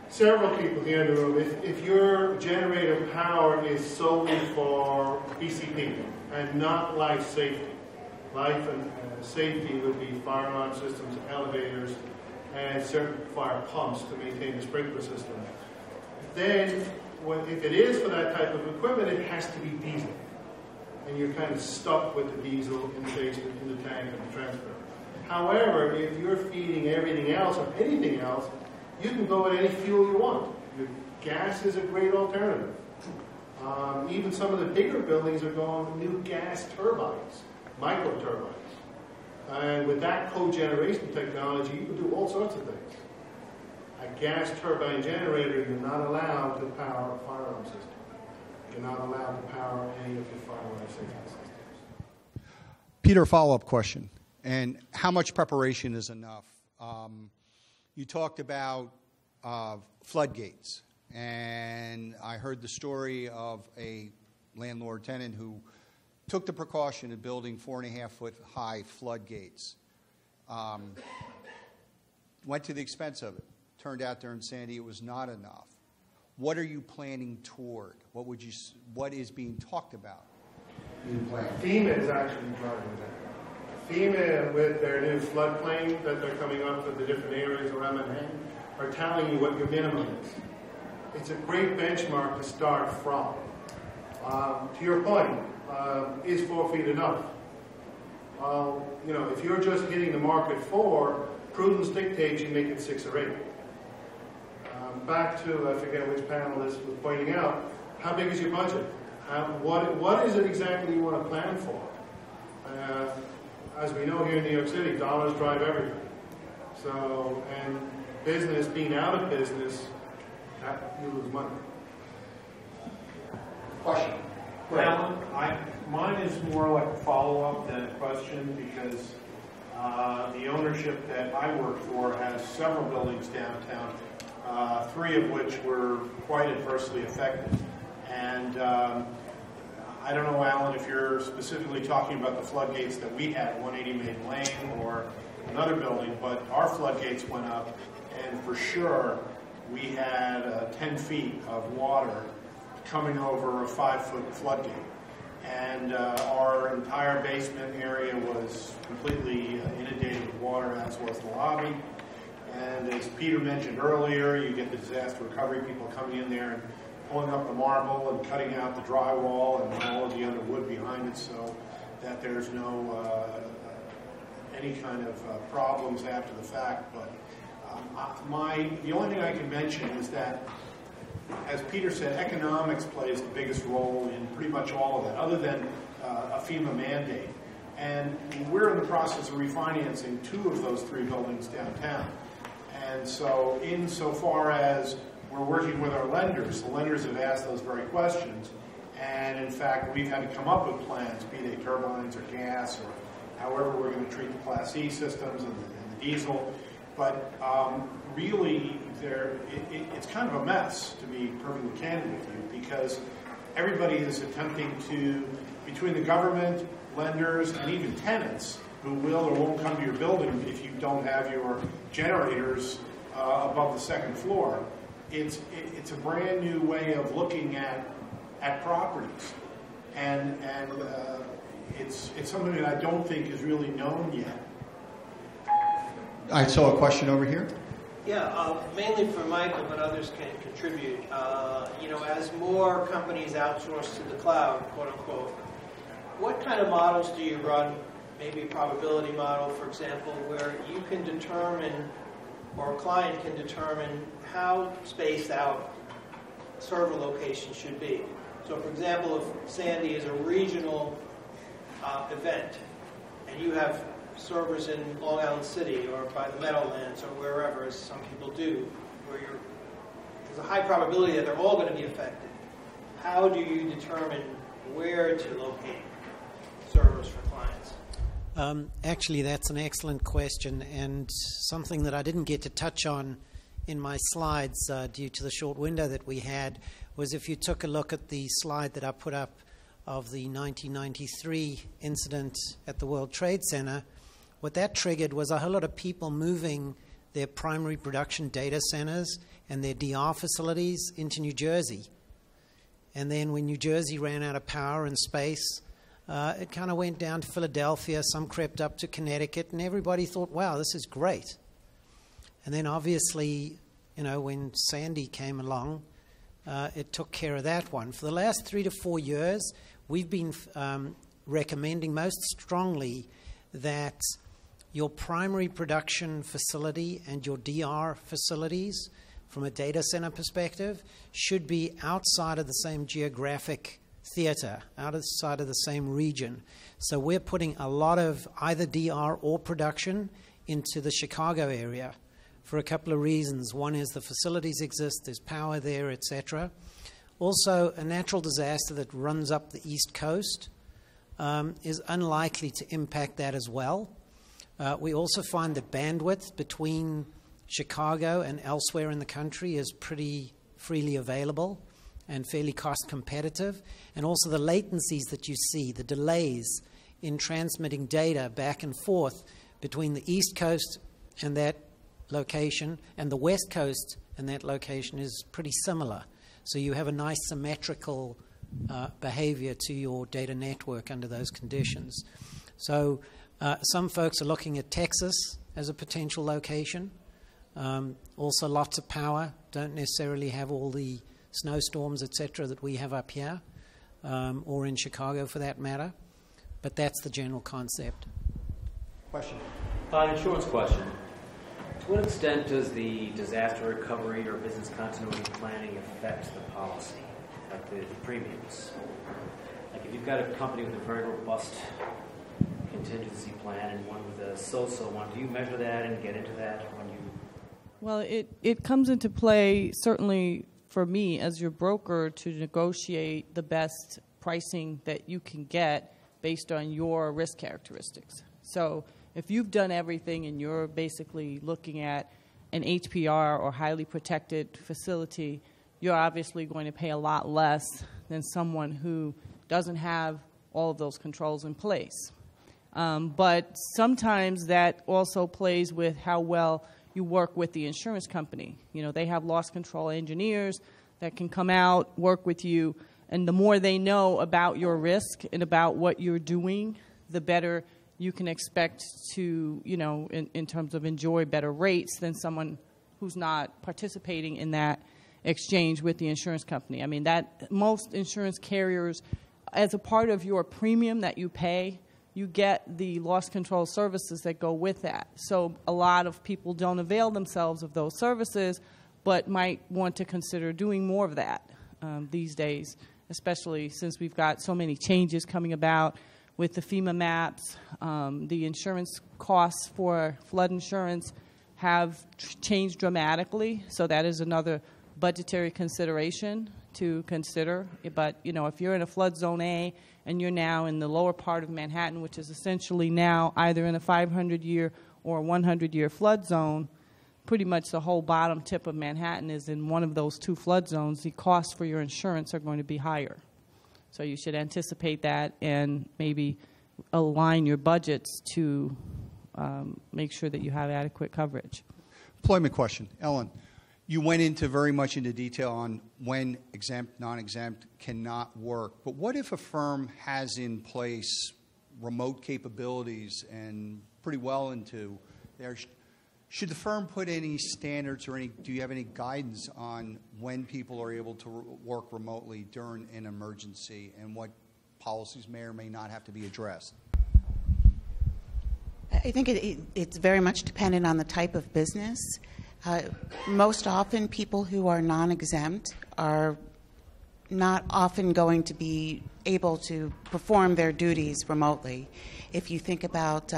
several people here in the room. If your generator power is solely for BCP and not life safety, life and safety would be fire alarm systems, elevators, and certain fire pumps to maintain the sprinkler system. Then, if it is for that type of equipment, it has to be diesel. And you're kind of stuck with the diesel in the basement, in the tank, and the transfer. However, if you're feeding everything else or anything else, you can go with any fuel you want. Gas is a great alternative. Even some of the bigger buildings are going with new gas turbines, micro turbines. And with that cogeneration technology, you can do all sorts of things. A gas turbine generator, you're not allowed to power a fire alarm system. You're not allowed to power any of your fire alarm safety systems. Peter, follow-up question. And how much preparation is enough? You talked about floodgates. And I heard the story of a landlord-tenant who took the precaution of building 4.5-foot high floodgates. Went to the expense of it. Turned out during Sandy it was not enough. What are you planning toward? What is being talked about? FEMA is actually driving that. FEMA, with their new floodplain that they're coming up with the different areas around Manhattan, are telling you what your minimum is. It's a great benchmark to start from. To your point, is 4 feet enough? If you're just hitting the mark at 4, prudence dictates you make it 6 or 8. Back to, I forget which panelist was pointing out, how big is your budget? What is it exactly you want to plan for? As we know here in New York City, dollars drive everything. So, and business being out of business, you lose money. Question. Well, mine is more like a follow-up than a question because the ownership that I work for has several buildings downtown, 3 of which were quite adversely affected. And I don't know, Alan, if you're specifically talking about the floodgates that we had, 180 Maiden Lane or another building, but our floodgates went up, and for sure we had 10 feet of water coming over a 5-foot floodgate. And our entire basement area was completely inundated with water, as was the lobby. And as Peter mentioned earlier, you get the disaster recovery people coming in there and pulling up the marble and cutting out the drywall and all of the other wood behind it so that there's no any kind of problems after the fact. But The only thing I can mention is that, as Peter said, economics plays the biggest role in pretty much all of that, other than a FEMA mandate. And we're in the process of refinancing 2 of those 3 buildings downtown. And so insofar as we're working with our lenders, the lenders have asked those very questions. And in fact, we've had to come up with plans, be they turbines or gas or however we're going to treat the Class E systems and the diesel. But really, it's kind of a mess, to be perfectly candid with you, because everybody is attempting to, between the government, lenders, and even tenants who will or won't come to your building if you don't have your generators above the 2nd floor. It's a brand new way of looking at properties, and it's something that I don't think is really known yet. I saw a question over here. Yeah, mainly for Michael, but others can contribute. As more companies outsource to the cloud, quote unquote, what kind of models do you run? Maybe a probability model, for example, where you can determine, or a client can determine, how spaced out server locations should be. So, for example, if Sandy is a regional event, and you have servers in Long Island City or by the Meadowlands or wherever, as some people do, where there's a high probability that they're all going to be affected. How do you determine where to locate servers for clients? Actually, that's an excellent question, and something that I didn't get to touch on in my slides due to the short window that we had was, if you took a look at the slide that I put up of the 1993 incident at the World Trade Center, what that triggered was a whole lot of people moving their primary production data centers and their DR facilities into New Jersey. And then when New Jersey ran out of power and space, it kind of went down to Philadelphia, some crept up to Connecticut, and everybody thought, wow, this is great. And then obviously, when Sandy came along, it took care of that one. For the last 3 to 4 years, we've been recommending most strongly that your primary production facility and your DR facilities, from a data center perspective, should be outside of the same geographic theater, outside of the same region. So we're putting a lot of either DR or production into the Chicago area for a couple of reasons. One is the facilities exist, there's power there, etc. Also, a natural disaster that runs up the East Coast is unlikely to impact that as well. We also find that bandwidth between Chicago and elsewhere in the country is pretty freely available and fairly cost competitive. And also the latencies that you see, the delays in transmitting data back and forth between the East Coast and that location and the West Coast and that location is pretty similar. So you have a nice symmetrical behavior to your data network under those conditions. So some folks are looking at Texas as a potential location. Also lots of power, don't necessarily have all the snowstorms, etc., that we have up here, or in Chicago for that matter. But that's the general concept. Question. Insurance question. To what extent does the disaster recovery or business continuity planning affect the policy, like the premiums? Like if you've got a company with a very robust contingency plan and one with a so-so one, do you measure that and get into that when you... Well, it comes into play, certainly for me as your broker, to negotiate the best pricing that you can get based on your risk characteristics. So if you've done everything and you're basically looking at an HPR or highly protected facility, you're obviously going to pay a lot less than someone who doesn't have all of those controls in place. But sometimes that also plays with how well you work with the insurance company. You know, they have loss control engineers that can come out, work with you, and the more they know about your risk and about what you're doing, the better you can expect to, in terms of enjoy better rates than someone who's not participating in that exchange with the insurance company. I mean, that most insurance carriers, as a part of your premium that you pay you get the loss control services that go with that. So a lot of people don't avail themselves of those services, but might want to consider doing more of that these days, especially since we've got so many changes coming about with the FEMA maps. The insurance costs for flood insurance have changed dramatically, so that is another budgetary consideration to consider. But, you know, if you're in a flood zone A and you're now in the lower part of Manhattan, which is essentially now either in a 500-year or a 100-year flood zone, pretty much the whole bottom tip of Manhattan is in one of those two flood zones, the costs for your insurance are going to be higher. So you should anticipate that and maybe align your budgets to make sure that you have adequate coverage. Employment question. Ellen, you went into very much into detail on when exempt, non-exempt cannot work. But what if a firm has in place remote capabilities and pretty well into there? Should the firm put any standards or do you have any guidance on when people are able to work remotely during an emergency and what policies may or may not have to be addressed? I think it's very much dependent on the type of business. Most often, people who are non-exempt are not often going to be able to perform their duties remotely. If you think about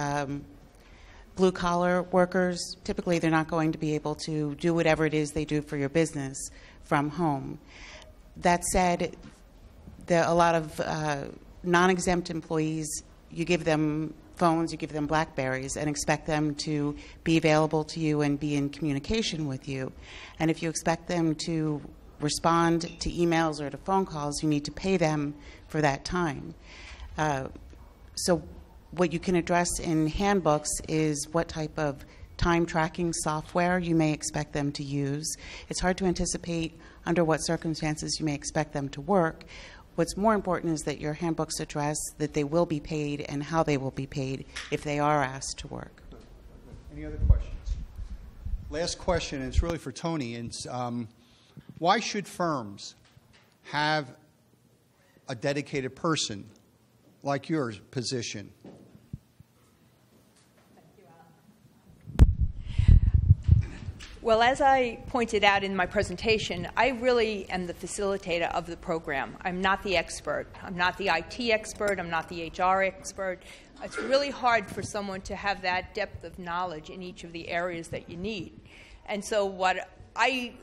blue-collar workers, typically they're not going to be able to do whatever it is they do for your business from home. That said, there are a lot of non-exempt employees. You give them phones, you give them BlackBerries, and expect them to be available to you and be in communication with you. And if you expect them to respond to emails or to phone calls, you need to pay them for that time. So what you can address in handbooks is what type of time tracking software you may expect them to use. It's hard to anticipate under what circumstances you may expect them to work. What's more important is that your handbooks address that they will be paid and how they will be paid if they are asked to work. Any other questions? Last question, and it's really for Tony. It's, why should firms have a dedicated person like your position? Well, as I pointed out in my presentation, I really am the facilitator of the program. I'm not the expert. I'm not the IT expert. I'm not the HR expert. It's really hard for someone to have that depth of knowledge in each of the areas that you need. And so what I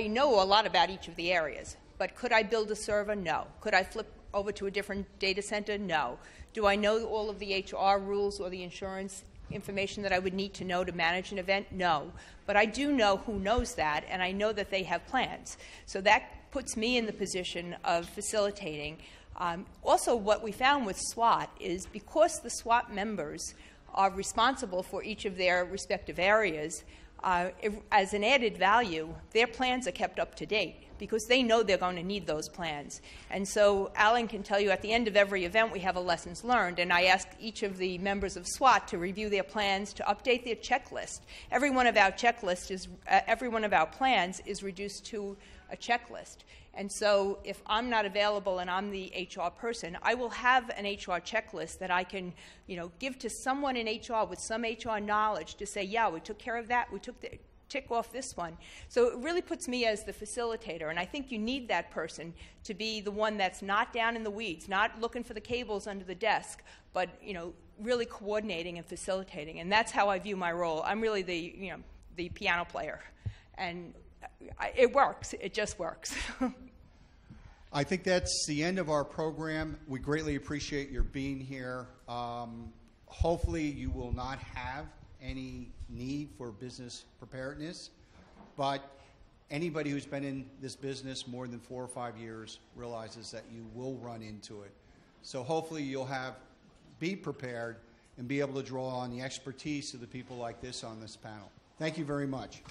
know a lot about each of the areas, but could I build a server? No. Could I flip over to a different data center? No. Do I know all of the HR rules or the insurance information that I would need to know to manage an event? No. But I do know who knows that, and I know that they have plans. So that puts me in the position of facilitating. Also, what we found with SWAT is because the SWAT members are responsible for each of their respective areas, as an added value, their plans are kept up to date because they know they're going to need those plans. And so Alan can tell you at the end of every event we have a lessons learned, and I ask each of the members of SWAT to review their plans, to update their checklist. Every one of our plans is reduced to a checklist. And so if I'm not available and I'm the HR person, I will have an HR checklist that I can, give to someone in HR with some HR knowledge to say, yeah, we took care of that, we tick off this one. So it really puts me as the facilitator, and I think you need that person to be the one that's not down in the weeds, not looking for the cables under the desk, but really coordinating and facilitating. And that's how I view my role. I'm really the piano player, and it works. It just works. I think that's the end of our program. We greatly appreciate your being here. Hopefully you will not have any need for business preparedness, but anybody who's been in this business more than 4 or 5 years realizes that you will run into it. So hopefully you'll be prepared and be able to draw on the expertise of the people like this on this panel. Thank you very much.